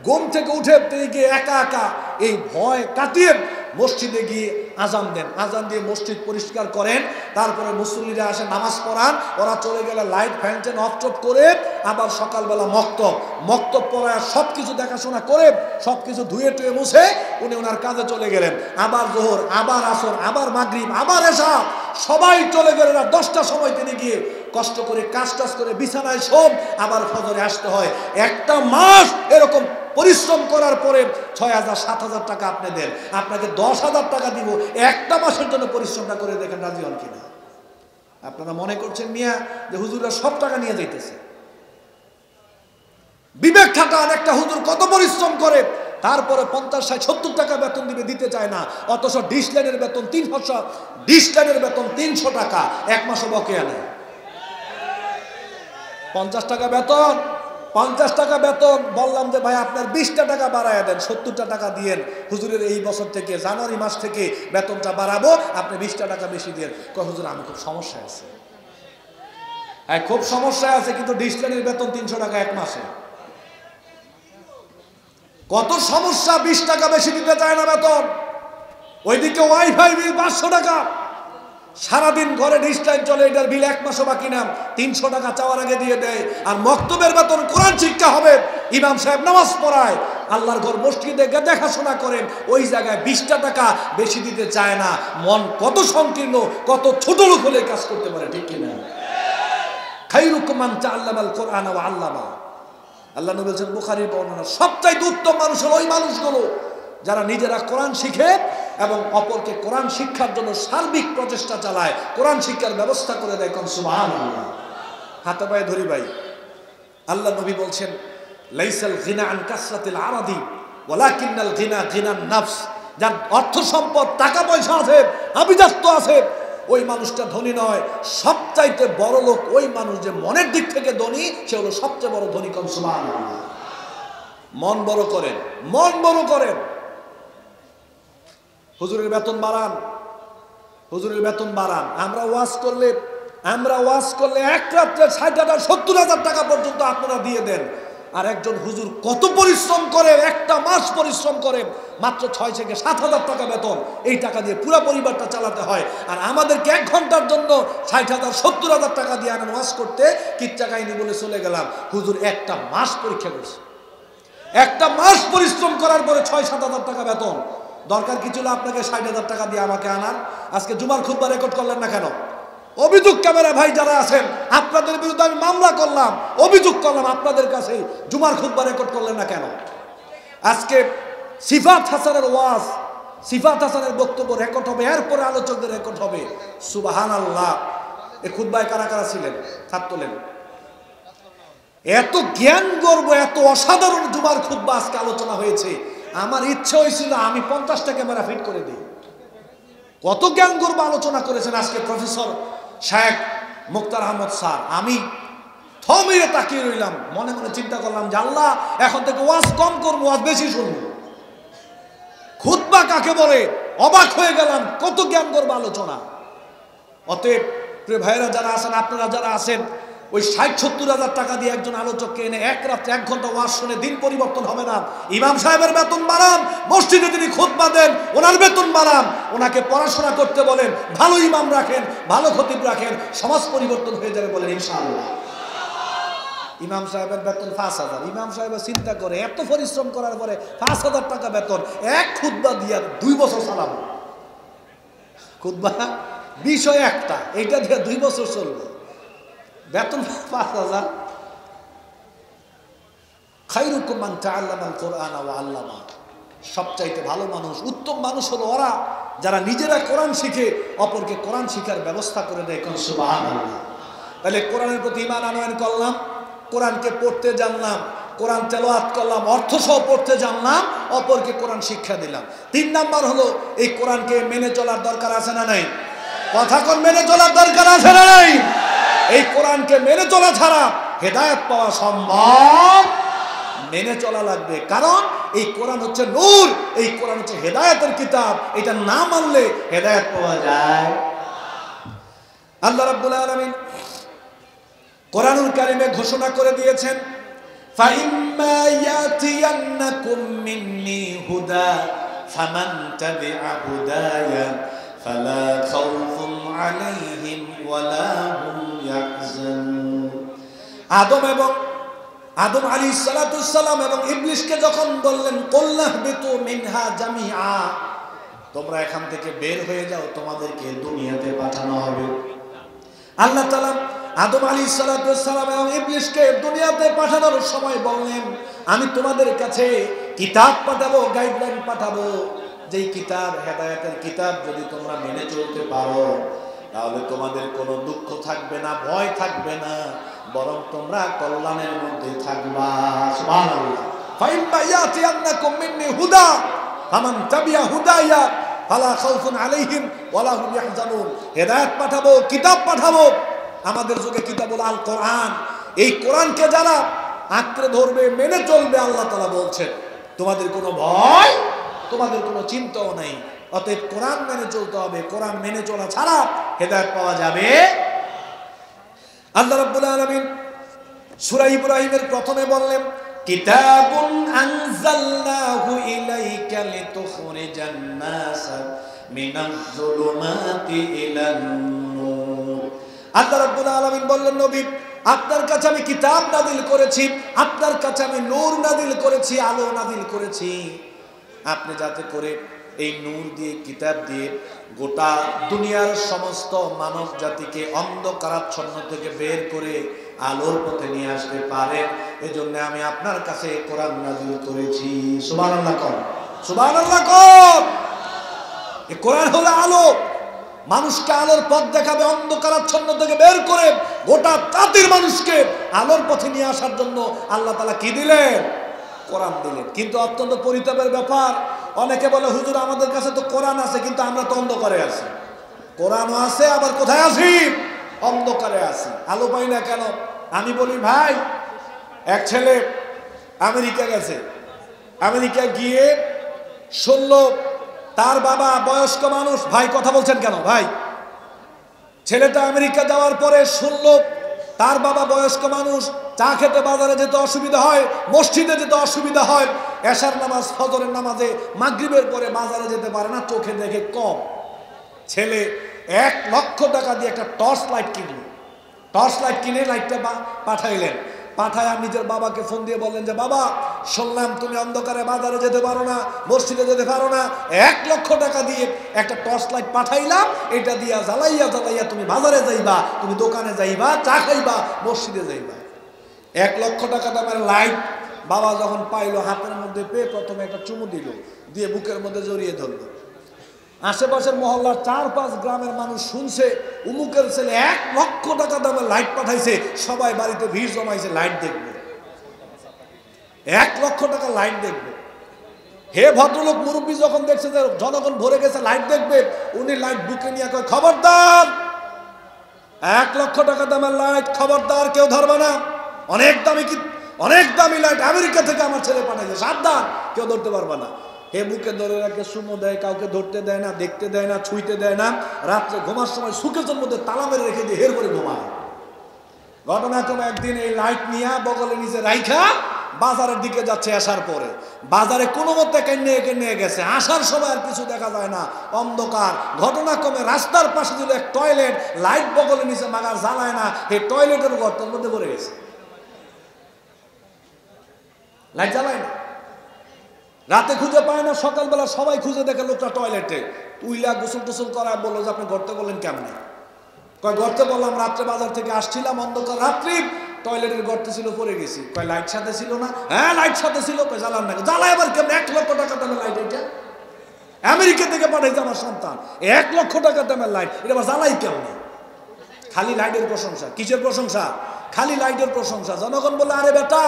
ঘুম থেকে উঠে তিনি গিয়ে একা একা এই ভয় কাটিয়ে মসজিদে গিয়ে আজান দেন, আজান দিয়ে মসজিদ পরিষ্কার করেন, তারপরে মুসল্লিরা আসে নামাজ পড়ান, ওরা চলে গেলে লাইট ফ্যান অফ টপ করে আবার সকালবেলা মক্তব পড়ায় সব কিছু দেখাশোনা করে সব কিছু ধুয়ে টুয়ে মুছে উনি ওনার কাজে চলে গেলেন। আবার জোহর, আবার আসর, আবার মাগরিব, আবার এশা, সবাই চলে গেলেন। আর 10টার সময় তিনি গিয়ে কষ্ট করে কাজ টাজ করে বিছানায় শোন, আবার ফজরে আসতে হয়। একটা মাস এরকম পরিশ্রম করার পরে 6,000-7,000 টাকা আপনি দেন, আপনাকে 10,000 টাকা দিব, একটা মাসের জন্য পরিশ্রমটা করে দেখেন রাজি হন কিনা? আপনারা মনে করছেন মিয়া যে হুজুররা সব টাকা নিয়ে যাইতেছে? বিবেক খাটান, একটা হুজুর কত পরিশ্রম করে, তারপরে 50-60-70 টাকা বেতন দিতে চায় না। অথচ ডিশ লাইনের বেতন 300 টাকা, 1 মাসও বকেয়া নেয়। 50 টাকা বেতন বললাম যে ভাই আপনার 20টা টাকা বাড়ায় দেন, 70টা টাকা দিয়েন, হুজুরের এই বছর থেকে জানুয়ারি মাস থেকে বেতনটা বাড়াবো, আপনি 20টা টাকা বেশি দেন। হুজুর আমি খুব সমস্যায় আছে। হ্যাঁ, খুব সমস্যায় আছে, কিন্তু ডিসলাইনের বেতন 300 টাকা 1 মাসে। কত সমস্যা, 20 টাকা বেশি দিতে চায় না বেতন। ওইদিকে ওয়াইফাই বিল 500 টাকা, সারাদিন ঘরে ডিসলাইন চলে, এটার বিল 1 মাসও বাকি না, 300 টাকা চাওয়ার আগে দিয়ে দেয়। আর মক্তবের বেতন, কোরআন শিক্ষা হবে, ইমাম সাহেব নামাজ পড়ায়, আল্লাহর ঘর মসজিদে দেখাশোনা করেন, ওই জায়গায় 20টা টাকা বেশি দিতে চায় না। মন কত সংকীর্ণ, কত ছোট লোক হলে কাজ করতে পারে, ঠিক কিনা? খায়রুকুম মান তাআল্লামাল কোরআন ওয়া আল্লামা। আল্লাহ নবী বলেছেন বুখারীর বর্ণনা, সবচেয়ে উত্তম মানুষ হলো ওই মানুষগুলো যারা নিজেরা কোরআন শিখে এবং অপরকে কোরআন শিক্ষার জন্য সার্বিক প্রচেষ্টা চালায়, কোরআন শিক্ষার ব্যবস্থা করে দেয়। কোন সুবহানাল্লাহ। হাতে পায়ে ধরি ভাই, আল্লাহ নবী বলছেন লাইসাল গিনা আন কাসরাতিল আরাদি ওয়ালাকিন্নাল গিনা গিনান নাফস। যার অর্থ সম্পদ, টাকা পয়সা আছে, আভিজাত্য আছে, ওই মানুষটা ধনী নয়। সবচাইতে বড় লোক ওই মানুষ যে মনের দিক থেকে ধনী, সে হলো সবচেয়ে বড় ধনী। কোন সুবহানাল্লাহ। মন বড় করেন, মন বড় করেন। হুজুরের বেতন বাড়ান, হুজুরের বেতন বাড়ান। আমরা ওয়াজ করলে এক রাত্রে 60,000-70,000 টাকা পর্যন্ত আপনারা দিয়ে দেন। আর একজন হুজুর কত পরিশ্রম করে, একটা মাস পরিশ্রম করে, মাত্র 6,000-7,000 টাকা বেতন। এই টাকা দিয়ে পুরো পরিবারটা চালাতে হয়। আর আমাদেরকে 1 ঘন্টার জন্য 60,000-70,000 টাকা দিয়ে আনেন ওয়াজ করতে, কিচ্ছা কাহিনী বলে চলে গেলাম। হুজুর একটা মাস পরীক্ষা করছে, একটা মাস পরিশ্রম করার পরে 6-7,000 টাকা বেতন। দরকার কি ছিল আপনাকে 60,000 টাকা দিয়ে আমাকে আনার? আজকে জুমার খুতবা রেকর্ড করলেন না কেন? অভিযোগ ক্যামেরা ভাই যারা আছেন, আপনাদের বিরুদ্ধে আমি মামলা করলাম, অভিযোগ করলাম আপনাদের কাছে, জুমার খুতবা রেকর্ড করলেন না কেন? আজকে সিফাত হাসানের ওয়াজ, সিফাত হাসানের বক্তব্য রেকর্ড হবে, এরপরে আলোচকদের রেকর্ড হবে। সুবহানাল্লাহ। এই খুতবায় কারা কারা ছিলেন? হাত তোলেন। এত জ্ঞান গর্ব, এত অসাধারণ জুমার খুতবা আজকে আলোচনা হয়েছে। আমার ইচ্ছা হয়েছিল আমি 50টা ক্যামেরা ফিট করে দিই। কত জ্ঞান গর্ব আলোচনা করেছেন আজকে প্রফেসর শেখ মুক্তার আহমদ স্যার। আমি থমিয়ে তাকিয়ে রইলাম, মনে মনে চিন্তা করলাম যে আল্লাহ এখন থেকে ওয়াজ কম করবো, ওয়াজ বেশি শুনবো। খুতবা কাকে বলে অবাক হয়ে গেলাম, কত জ্ঞান গর্ব আলোচনা। অতএব প্রিয় ভাইরা যারা আছেন, আপনারা যারা আছেন, ওই 60-70 হাজার টাকা দিয়ে একজন আলোচককে এনে এক রাত্রে 1 ঘন্টা ওয়াজ শুনে দিন পরিবর্তন হবে না। ইমাম সাহেবের বেতন বাড়ান, মসজিদে তিনি খুতবা দেন ওনার বেতন বাড়ান, ওনাকে পড়াশোনা করতে বলেন, ভালো ইমাম রাখেন, ভালো খতিব রাখেন, সমাজ পরিবর্তন হয়ে যাবে বলেন ইনশাআল্লাহ। ইমাম সাহেবের বেতন 5,000। ইমাম সাহেবের চিন্তা করে এত পরিশ্রম করার পরে 5,000 টাকা বেতন, এক খুতবা দিয়া 2 বছর চালাবো। খুতবা বিষয় একটা, এইটা দিয়ে 2 বছর চলবে, বেতন 5,000। খায়রুকুম মান তাআল্লামাল কুরআন ওয়া আল্লামা। সবচাইতে ভালো মানুষ, উত্তম মানুষ হলো ওরা যারা নিজেরা কোরআন শিখে অপরকে কোরআন শিখার ব্যবস্থা করে দেয়। কোন সুবহানাল্লাহ। তাহলে কোরআনের প্রতি ঈমান আনয়ন করলাম, কোরআনকে পড়তে জানলাম, কোরআন তেলাওয়াত করলাম, অর্থ সহ পড়তে জানলাম, অপরকে কোরআন শিক্ষা দিলাম। 3 নাম্বার হলো এই কোরআনকে মেনে চলার দরকার আছে না নাই? কথা কোন মেনে চলার দরকার আছে না নাই? এই কোরআনকে মেনে চলা ছাড়া হেদায়েত পাওয়া সম্ভব। মেনে চলা লাগবে, কারণ এই কোরআন হচ্ছে নূর, এই কোরআন হচ্ছে হেদায়েতের কিতাব। এটা না মানলে হেদায়েত পাওয়া যায়। আল্লাহ রাব্বুল আলামিন কোরআনুল কারীমে ঘোষণা করে দিয়েছেন, ফাইম্মা ইয়াতিয়ান্নাকুম মিন্নি হুদা ফামান তাবিআ হুদায়া ফালা খাউফুন আলাইহিম ওয়ালা হুম ইয়াহজানুন। আদম আলাইহিস সালাতুস সালাম এবং ইবলিসকে যখন বললেন কুল্লাহবিতু মিনহা জামিআ, তোমরা এখান থেকে বের হয়ে যাও, তোমাদেরকে দুনিয়াতে পাঠানো হবে। আল্লাহ তাআলা আদম আলাইহিস সালাতুস সালাম এবং ইবলিসকে দুনিয়াতে পাঠানোর সময় বললেন, আমি তোমাদের কাছে কিতাব পাঠাবো, গাইডলাইন পাঠাবো, যেই কিতাব হেদায়েতের কিতাব যদি তোমরা মেনে চলতে পারো তাহলে তোমাদের কোনো দুঃখ থাকবে না, ভয় থাকবে না, বরং তোমরা কল্যাণের মধ্যে থাকবা। সুবহানাল্লাহ। ফাইম্মা ইয়াতিয়ান্নাকুম মিন্নি হুদা ফামান তাবিআ হুদায়া ফালা খাউফুন আলাইহিম ওয়ালা হুম ইয়াহজানুন। হেদায়েত পাঠাবো, কিতাব পাঠাবো। আমাদের যুগে কিতাব হলো আল কোরআন। এই কোরআনকে যারা আঁকড়ে ধরবে, মেনে চলবে, আল্লাহ তাআলা বলছেন তোমাদের কোনো ভয়, তোমাদের কোনো চিন্তাও নাই। অতএব কোরআন মেনে চলতে হবে। কোরআন মেনে চলা ছাড়া হেদায়েত পাওয়া যাবে। আল্লাহ রাব্বুল আলামিন সূরা ইব্রাহিমের প্রথমে বললেন, কিতাবুন আনজালনাহু ইলাইকা লিতুখরিজান নাসা মিনাজ যুলুমাতি ইলান নূর। আল্লাহ রাব্বুল আলামিন বললেন, নবী আপনার কাছে আমি কিতাব নাযিল করেছি, আপনার কাছে আমি নূর নাযিল করেছি, আলো নাযিল করেছি, আপনি যাতে করে এই নূর দিয়ে, কিতাব দিয়ে গোটা দুনিয়ার সমস্ত মানব জাতিকে অন্ধকারাচ্ছন্ন থেকে বের করে আলোর পথে নিয়ে আসতে পারেন। এজন্য আমি আপনার কাছে কোরআন নাযিল করেছি। সুবহানাল্লাহ কর, সুবহানাল্লাহ কর। এই কোরআন হলো আলো, মানুষকে আলোর পথ দেখাবে, অন্ধকারাচ্ছন্ন থেকে বের করে গোটা জাতির মানুষকে আলোর পথে নিয়ে আসার জন্য আল্লাহ তাআলা কি দিলেন? কোরআন দিলেন। কিন্তু অত্যন্ত পরিতাপের ব্যাপার, অনেকে বলে হুজুর আমাদের কাছে তো কোরআন আছে কিন্তু আমরা তো অন্ধকারে আছি। কোরআনও আছে, আবার কোথায় আছি? অন্ধকারে আছি, আলো পাই না কেন? আমি বলি ভাই, এক ছেলে আমেরিকা গেছে, আমেরিকা গিয়ে শুনলো তার বাবা বয়স্ক মানুষ। ভাই কথা বলছেন কেন ভাই? ছেলেটা আমেরিকা যাওয়ার পরে শুনলো তার বাবা বয়স্ক মানুষ, চা খেতে বাজারে যেতে অসুবিধা হয়, মসজিদে যেতে অসুবিধা হয়, এশার নামাজ, ফজরের নামাজে, মাগরিবের পরে বাজারে যেতে পারে না, চোখে দেখে কম। ছেলে 1 লক্ষ টাকা দিয়ে একটা টর্চ লাইট কিনল। টর্চ লাইট কিনে লাইটটা পাঠাইলেন। পাঠায় নিজের বাবাকে ফোন দিয়ে বললেন যে বাবা, শুনলাম তুমি অন্ধকারে বাজারে যেতে পারো না, মসজিদে যেতে পারো না, 1 লক্ষ টাকা দিয়ে একটা টর্চ লাইট পাঠাইলাম, এটা দিয়া জ্বালাইয়া জ্বালাইয়া তুমি বাজারে যাইবা, তুমি দোকানে যাইবা, চা খাইবা, মসজিদে যাইবা। 1 লক্ষ টাকা দামের লাইট বাবা যখন পাইলো, হাতের মধ্যে পেয়ে প্রথমে একটা চুমু দিল, দিয়ে বুকের মধ্যে জড়িয়ে ধরলো। আশেপাশের মহল্লার 4-5 গ্রামের মানুষ শুনছে উমুকের ছেলে 1 লক্ষ টাকা দামের লাইট পাঠাইছে, সবাই বাড়িতে ভিড় জমাইছে লাইট দেখবে, 1 লক্ষ টাকা লাইট দেখবে। হে ভদ্রলোক মুরব্বী যখন দেখছে যে জনগণ ভরে গেছে, লাইট দেখবে, উনি লাইট বুকে নিয়ে কয়, খবরদার, 1 লক্ষ টাকা দামের লাইট, খবরদার কেউ ধরবে না, অনেক দামি লাইট আমেরিকা থেকে আমার ছেলে পাঠাইছে, সাবধান, কেউ ধরতে পারবে না। হে বুকে ধরে রাখে, সুমো দেয়, কাউকে ধরতে দেয় না, দেখতে দেয় না, ছুঁইতে দেয় না। রাত্রে ঘুমার সময় সুকেজের মধ্যে তালা মেরে রেখে দিয়ে হের করে ঘুমায়। ঘটনাক্রমে একদিন এই লাইট নিয়ে বগলে নিচে রাইখা বাজারের দিকে যাচ্ছে, আসার পরে বাজারে কোনো মতে কেনে গেছে, আসার সময় আর কিছু দেখা যায় না, অন্ধকার। ঘটনাক্রমে রাস্তার পাশে ছিল এক টয়লেট, লাইট বগলে নিচে মাগার জ্বালায় না, এই টয়লেটের গর্তের মধ্যে পড়ে গেছে, লাইট জ্বালায় না। রাতে খুঁজে পায় না, সকালবেলা সবাই খুঁজে দেখে লোকটা টয়লেটে। উইলা গোসল টোসল করায় বললো যে আপনি গর্তে বললেন কেমনে? কয় গর্তে বললাম, রাত্রে বাজার থেকে আসছিলাম, অন্ধকার রাত্রি, টয়লেটের গর্তে ছিল, পড়ে গেছি। কয় লাইট সাথে ছিল না? হ্যাঁ লাইট সাথে ছিল। কয় জ্বালান না? জ্বালায় আবার কেমন? 1 লক্ষ টাকা দামের লাইট, এটা আমেরিকা থেকে পাঠাইছে আমার সন্তান, 1 লক্ষ টাকা দামের লাইট, এটা আবার জ্বালাই কেমন? খালি লাইটের প্রশংসা। কিসের প্রশংসা? খালি লাইটের প্রশংসা। জনগণ বলে, আরে বেটা,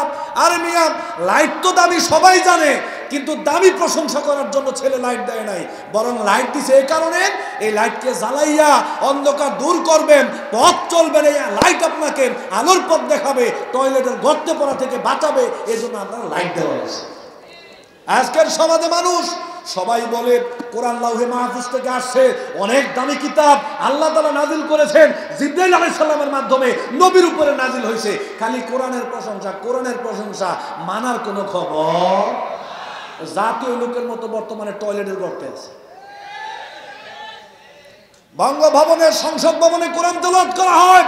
আরে মিয়া, লাইট তো দামি সবাই জানে, কিন্তু দামি প্রশংসা করার জন্য ছেলে লাইট দেয় নাই, বরং লাইট দিছে এই কারণে, এই লাইটকে জ্বালাইয়া অন্ধকার দূর করবেন, পথ চলবেন, এই লাইট আপনাকে আলোর পথ দেখাবে, টয়লেটের গর্তে পড়া থেকে বাঁচাবে, এই জন্য আপনার লাইট দেওয়া হয়েছে। আজকের সমাজে মানুষ সবাই বলে কোরআন লাউহে মাহফুজ থেকে আসছে, অনেক দামি কিতাব আল্লাহ তাআলা নাজিল করেছেন, জিবরাইল আলাইহিস সালামের মাধ্যমে নবীর উপরে নাজিল হয়েছে। খালি কোরআনের প্রশংসা, কোরআনের প্রশংসা, মানার কোনো খবর। জাতীয় লোকের মতো বর্তমানে টয়লেটের গর্তে আছে। বঙ্গভবনের, সংসদ ভবনে কোরআন তেলাওয়াত করা হয়।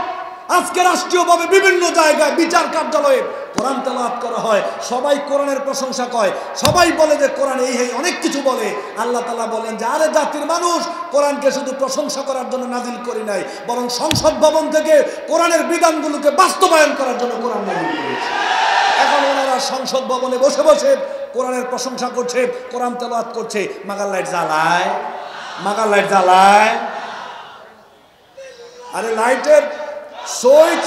আজকে রাষ্ট্রীয়ভাবে বিভিন্ন জায়গায় বিচার কার্যালয়ে কোরআন তেলাওয়াত করা হয়। সবাই কোরআনের প্রশংসা করে, সবাই বলে যে কোরআন এই অনেক কিছু বলে। আল্লাহ তাআলা বলেন যে আরে জাতির মানুষ, কোরআনকে শুধু প্রশংসা করার জন্য নাজিল করি নাই, বরং সংসদ ভবন থেকে কোরআনের বিধানগুলোকে বাস্তবায়ন করার জন্য কোরআন নাজিল করেছি। এখন ওনারা সংসদ ভবনে বসে বসে কোরআনের প্রশংসা করছে, কোরআন তেলাওয়াত করছে, মাগার লাইট জ্বালায়, মাগার লাইট জ্বালায়। আরে লাইটের সুইচ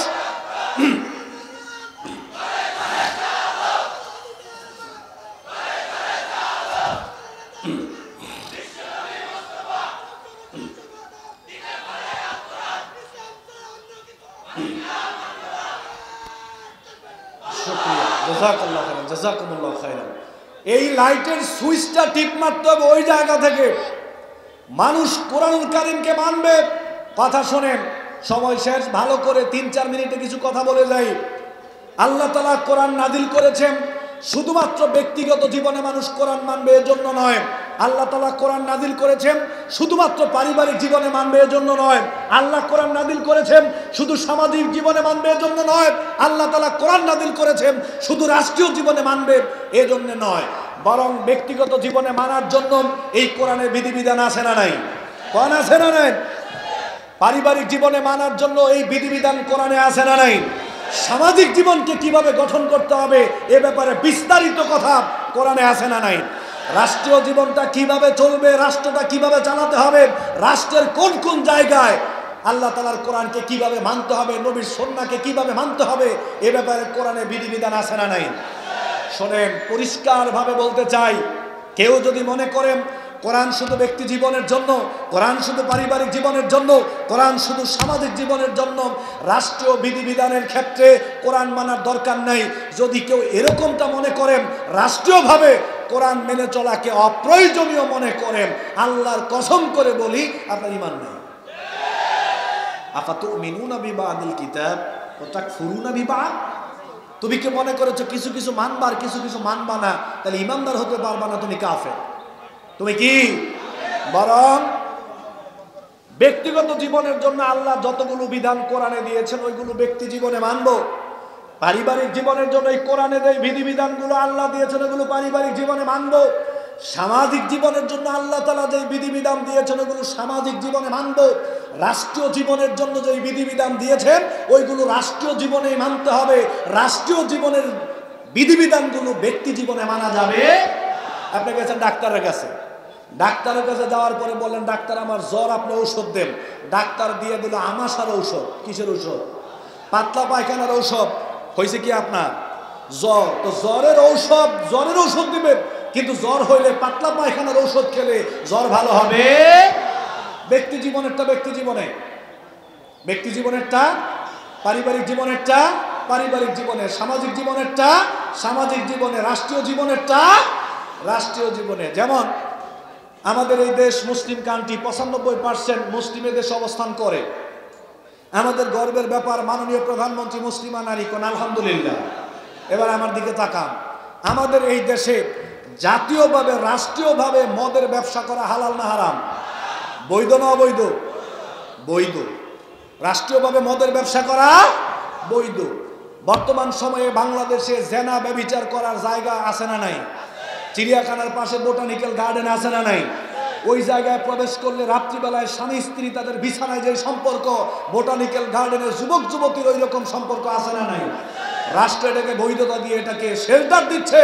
এই লাইটের সুইচটা টিপ মারতে হবে ওই জায়গা থেকে। মানুষ কোরআনুল কারীমকে মানবে। কথা শোনেন, সময় শেষ, ভালো করে 3-4 মিনিটে কিছু কথা বলে যাই। আল্লাহ তাআলা কোরআন নাজিল করেছেন শুধুমাত্র ব্যক্তিগত জীবনে মানুষ কোরআন মানবে এজন্য নয়। আল্লাহ তাআলা কোরআন নাজিল করেছেন শুধুমাত্র পারিবারিক জীবনে মানবে এজন্য নয়। আল্লাহ কোরআন নাজিল করেছেন শুধু সামাজিক জীবনে মানবে এজন্য নয়। আল্লাহ তাআলা কোরআন নাজিল করেছেন শুধু রাষ্ট্রীয় জীবনে মানবে এজন্য নয়, বরং ব্যক্তিগত জীবনে মানার জন্য এই কোরআনের বিধিবিধান আছে না নাই? কোরআন আছে না নাই? পারিবারিক জীবনে মানার জন্য এই বিধিবিধান কোরআনে আছে না নাই? সামাজিক জীবনকে কিভাবে গঠন করতে হবে এ ব্যাপারে বিস্তারিত কথা কোরআনে আছে না নাই? রাষ্ট্রীয় জীবনটা কিভাবে চলবে, রাষ্ট্রটা কিভাবে চালাতে হবে, রাষ্ট্রের কোন কোন জায়গায় আল্লাহ তাআলার কোরআনকে কিভাবে মানতে হবে, নবীর সুন্নাহকে কিভাবে মানতে হবে, এ ব্যাপারে কোরআনে বিধিবিধান আছে না নাই? শোনেন, পরিষ্কারভাবে বলতে চাই, কেউ যদি মনে করেন কোরআন শুধু ব্যক্তি জীবনের জন্য, কোরআন শুধু পারিবারিক জীবনের জন্য, কোরআন শুধু সামাজিক জীবনের জন্য, রাষ্ট্রীয় বিধিবিধানের ক্ষেত্রে কোরআন মানার দরকার নাই, যদি কেউ এরকমটা মনে করেন, রাষ্ট্রীয়ভাবে কোরআন মেনে চলাকে অপ্রয়োজনীয় মনে করেন, আল্লাহর কসম করে বলি আপনার ঈমান নেই। আফাতুমিনুনা বিবাদিল কিতাব ওয়া তাকফুরুনা বিবাদ। তুমি কি মনে করেছো কিছু কিছু মানবার কিছু কিছু মানবা না, তাহলে ইমানদার হতে পারবা না, তুমি কাফের। তুমি কি? বরং ব্যক্তিগত জীবনের জন্য আল্লাহ যতগুলো বিধান কোরআনে দিয়েছেন ওইগুলো ব্যক্তি জীবনে মানবো। পারিবারিক জীবনের জন্য এই কোরআনে যে বিধিবিধানগুলো আল্লাহ দিয়েছেন ওগুলো পারিবারিক জীবনে মানবো। সামাজিক জীবনের জন্য আল্লাহ তাআলা যে বিধিবিধান দিয়েছেন ওগুলো সামাজিক জীবনে মানবো। রাষ্ট্রীয় জীবনের জন্য যে বিধিবিধান দিয়েছেন ওইগুলো রাষ্ট্রীয় জীবনেই মানতে হবে। রাষ্ট্রীয় জীবনের বিধিবিধানগুলো ব্যক্তি জীবনে মানা যাবে। আপনি গেছেন ডাক্তারের কাছে, ডাক্তারের কাছে যাওয়ার পরে বললেন ডাক্তার আমার জ্বর, আপনি ঔষধ দেন। ডাক্তার দিয়ে দিল আমাশার ঔষধ। কিসের ঔষধ? পাতলা পায়খানার ঔষধ। হয়েছে কি আপনার জ্বর, তো জ্বরের ঔষধ দিবেন, কিন্তু জ্বর হইলে পাতলা পায়খানার ঔষধ খেলে জ্বর ভালো হবে। ব্যক্তি জীবনেরটা ব্যক্তি জীবনে, ব্যক্তি জীবনেরটা পারিবারিক জীবনেরটা পারিবারিক জীবনে, সামাজিক জীবনেরটা সামাজিক জীবনে, রাষ্ট্রীয় জীবনেরটা রাষ্ট্রীয় জীবনে। যেমন আমাদের এই দেশ মুসলিম কান্ট্রি, 95% মুসলিমের দেশে অবস্থান করে। আমাদের গর্বের ব্যাপার, মাননীয় প্রধানমন্ত্রী মুসলিমা নারী, কোন আলহামদুলিল্লাহ। এবার আমার দিকে তাকান, আমাদের এই দেশে জাতীয়ভাবে রাষ্ট্রীয়ভাবে মদের ব্যবসা করা হালাল না হারাম? বৈধ না অবৈধ? বৈধ। রাষ্ট্রীয়ভাবে মদের ব্যবসা করা বৈধ। বর্তমান সময়ে বাংলাদেশে জেনা ব্যভিচার করার জায়গা আছে না নাই? চিড়িয়াখানার পাশে বোটানিক্যাল গার্ডেন আছে না নাই? ওই জায়গায় প্রবেশ করলে রাত্রিবেলায় স্বামী স্ত্রী তাদের বিছানায় যে সম্পর্ক, বোটানিক্যাল গার্ডেনের যুবক যুবতীর ওই রকম সম্পর্ক আছে না নাই? রাষ্ট্র এটাকে বৈধতা দিয়ে এটাকে শেল্টার দিচ্ছে,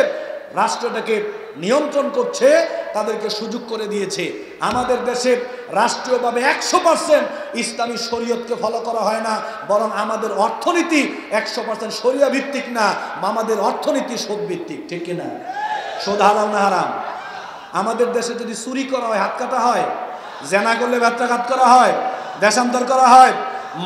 রাষ্ট্র এটাকে নিয়ন্ত্রণ করছে, তাদেরকে সুযোগ করে দিয়েছে। আমাদের দেশে রাষ্ট্রীয়ভাবে 100% ইসলামী শরীয়তকে ফলো করা হয় না, বরং আমাদের অর্থনীতি 100% শরিয়া ভিত্তিক না, আমাদের অর্থনীতি সুদ ভিত্তিক। ঠিক কিনা? সুদ হালাল না হারাম? আমাদের দেশে যদি চুরি করা হয় হাত কাটা হয়, জেনা করলে ব্যত্রাঘাত করা হয়, দেশান্তর করা হয়,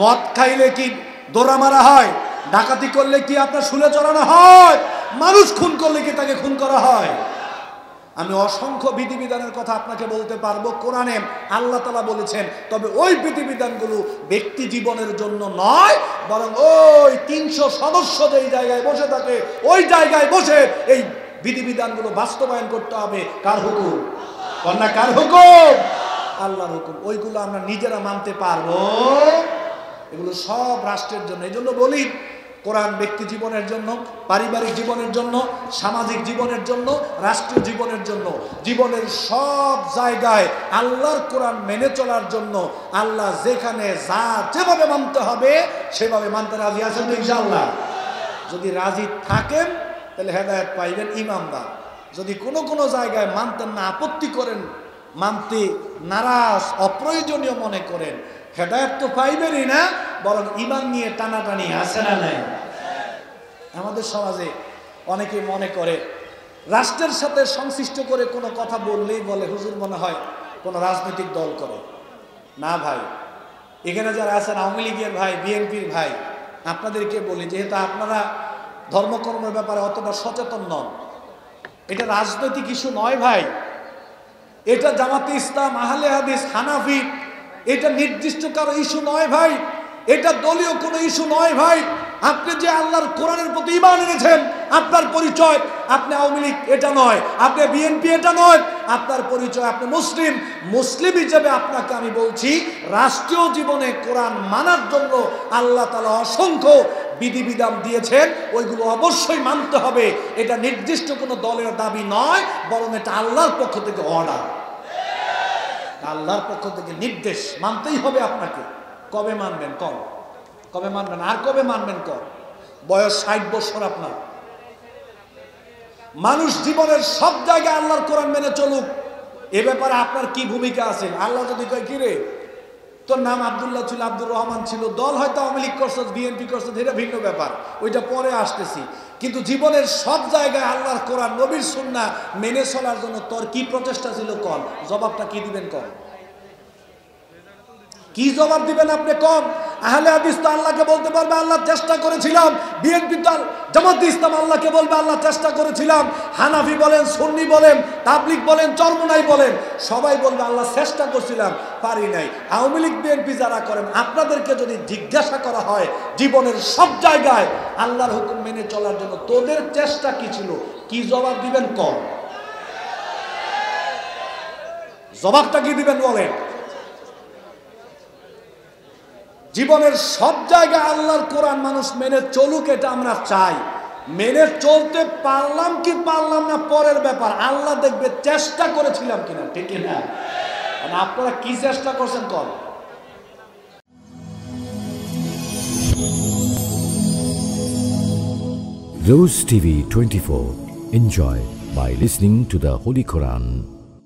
মদ খাইলে কি দৌড়া মারা হয়, ডাকাতি করলে কি আপনার শুলে চড়ানো হয়, মানুষ খুন করলে কি তাকে খুন করা হয়? আমি অসংখ্য বিধিবিধানের কথা আপনাকে বলতে পারবো। কোরআনে আল্লাহ তাআলা বলেছেন, তবে ওই বিধিবিধানগুলো ব্যক্তি জীবনের জন্য নয়, বরং ওই 300 সদস্য যেই জায়গায় বসে থাকে ওই জায়গায় বসে এই বিধিবিধানগুলো বাস্তবায়ন করতে হবে। কার হুকুম? কন্যা কার হুকুম? আল্লাহর হুকুম। ওইগুলো আমরা নিজেরা মানতে পারবো? এগুলো সব রাষ্ট্রের জন্য। এই জন্য বলি, কোরআন ব্যক্তি জীবনের জন্য, পারিবারিক জীবনের জন্য, সামাজিক জীবনের জন্য, রাষ্ট্রীয় জীবনের জন্য, জীবনের সব জায়গায় আল্লাহর কোরআন মেনে চলার জন্য আল্লাহ যেখানে যা যেভাবে মানতে হবে সেভাবে মানতে রাজি আছেন তো ইনশাআল্লাহ? যদি রাজি থাকেন তাহলে হেদায়েত পাইবেন ইমানদার। যদি কোনো কোনো জায়গায় মানতেন না, আপত্তি করেন, মানতে নারাজ, অপ্রয়োজনীয় মনে করেন, হেদায়েত তো পাইবেনই না, বরং ঈমান নিয়ে টানাটানি আছে না নাই? আমাদের সমাজে অনেকে মনে করে রাষ্ট্রের সাথে সংশ্লিষ্ট করে কোনো কথা বললেই বলে হুজুর মনে হয় কোনো রাজনৈতিক দল করে। না ভাই, এখানে যারা আছেন আওয়ামী লীগের ভাই, বিএনপির ভাই, আপনাদেরকে বলি, যেহেতু আপনারা ধর্মকর্মের ব্যাপারে অতটা সচেতন নন, এটা রাজনৈতিক ইস্যু নয় ভাই। এটা জামাতে ইসলাম, আহলে হাদিস, হানাফি, এটা নির্দিষ্ট কারো ইস্যু নয় ভাই। এটা দলীয় কোনো ইস্যু নয় ভাই। আপনি যে আল্লাহর কোরআনের প্রতি ঈমান এনেছেন, আপনার পরিচয় আপনি আওয়ামী লীগ এটা নয়, আপনি বিএনপি এটা নয়, আপনার পরিচয় আপনি মুসলিম। মুসলিম হিসেবে আপনাকে আমি বলছি, রাষ্ট্রীয় জীবনে কোরআন মানার জন্য আল্লাহ তাআলা অসংখ্য বিধিবিধান দিয়েছেন, ওইগুলো অবশ্যই মানতে হবে। এটা নির্দিষ্ট কোনো দলের দাবি নয়, বরং এটা আল্লাহর পক্ষ থেকে অর্ডার, আল্লাহর পক্ষ থেকে নির্দেশ। মানতেই হবে আপনাকে। কবে মানবেন? কবে মানবেন? আর কবে মানবেন? বয়স 60 বছর আপনার। মানুষ জীবনের সব জায়গায় আল্লাহর কোরআন মেনে চলুক, এ ব্যাপারে আপনার কি ভূমিকা আছে? আল্লাহ যদি কয় কি রে তোর নাম আব্দুল্লাহ ছিল, আব্দুর রহমান ছিল, দল হয়তো আওয়ামী লীগ করছো, বিএনপি করছো, এটা ভিন্ন ব্যাপার, ওইটা পরে আসতেছি। কিন্তু জীবনের সব জায়গায় আল্লাহর কোরআন, নবীর সুন্নাহ মেনে চলার জন্য তোর কি প্রচেষ্টা ছিল? জবাবটা কি দিবেন? কি জবাব দিবেন আপনি? আহলে হাদিস তো আল্লাহকে বলতে পারবে আল্লাহ চেষ্টা করেছিলাম, বিএনপি দল, জামাতে ইসলাম আল্লাহকে বলবে আল্লাহ চেষ্টা করেছিলাম, হানাফি বলেন, সুন্নি বলেন, তাবলিগ বলেন, চরমনাই বলেন, সবাই বলবে আল্লাহ চেষ্টা করছিলাম, পারি নাই। আওয়ামী লীগ বিএনপি যারা করেন, আপনাদেরকে যদি জিজ্ঞাসা করা হয় জীবনের সব জায়গায় আল্লাহর হুকুম মেনে চলার জন্য তোদের চেষ্টা কি ছিল, কি জবাব দিবেন? জবাবটা কি দিবেন বলেন? জীবনের সব জায়গায় আল্লাহর কোরআন মানুষ মেনে চলুক, এটা আমরা চাই। মেনে চলতে পারলাম কি পারলাম না পরের ব্যাপার, আল্লাহ দেখবে চেষ্টা করেছিলাম কিনা। ঠিক না? আপনারা কি চেষ্টা করছেন? Rose TV 24. Enjoy by listening to the Holy Quran.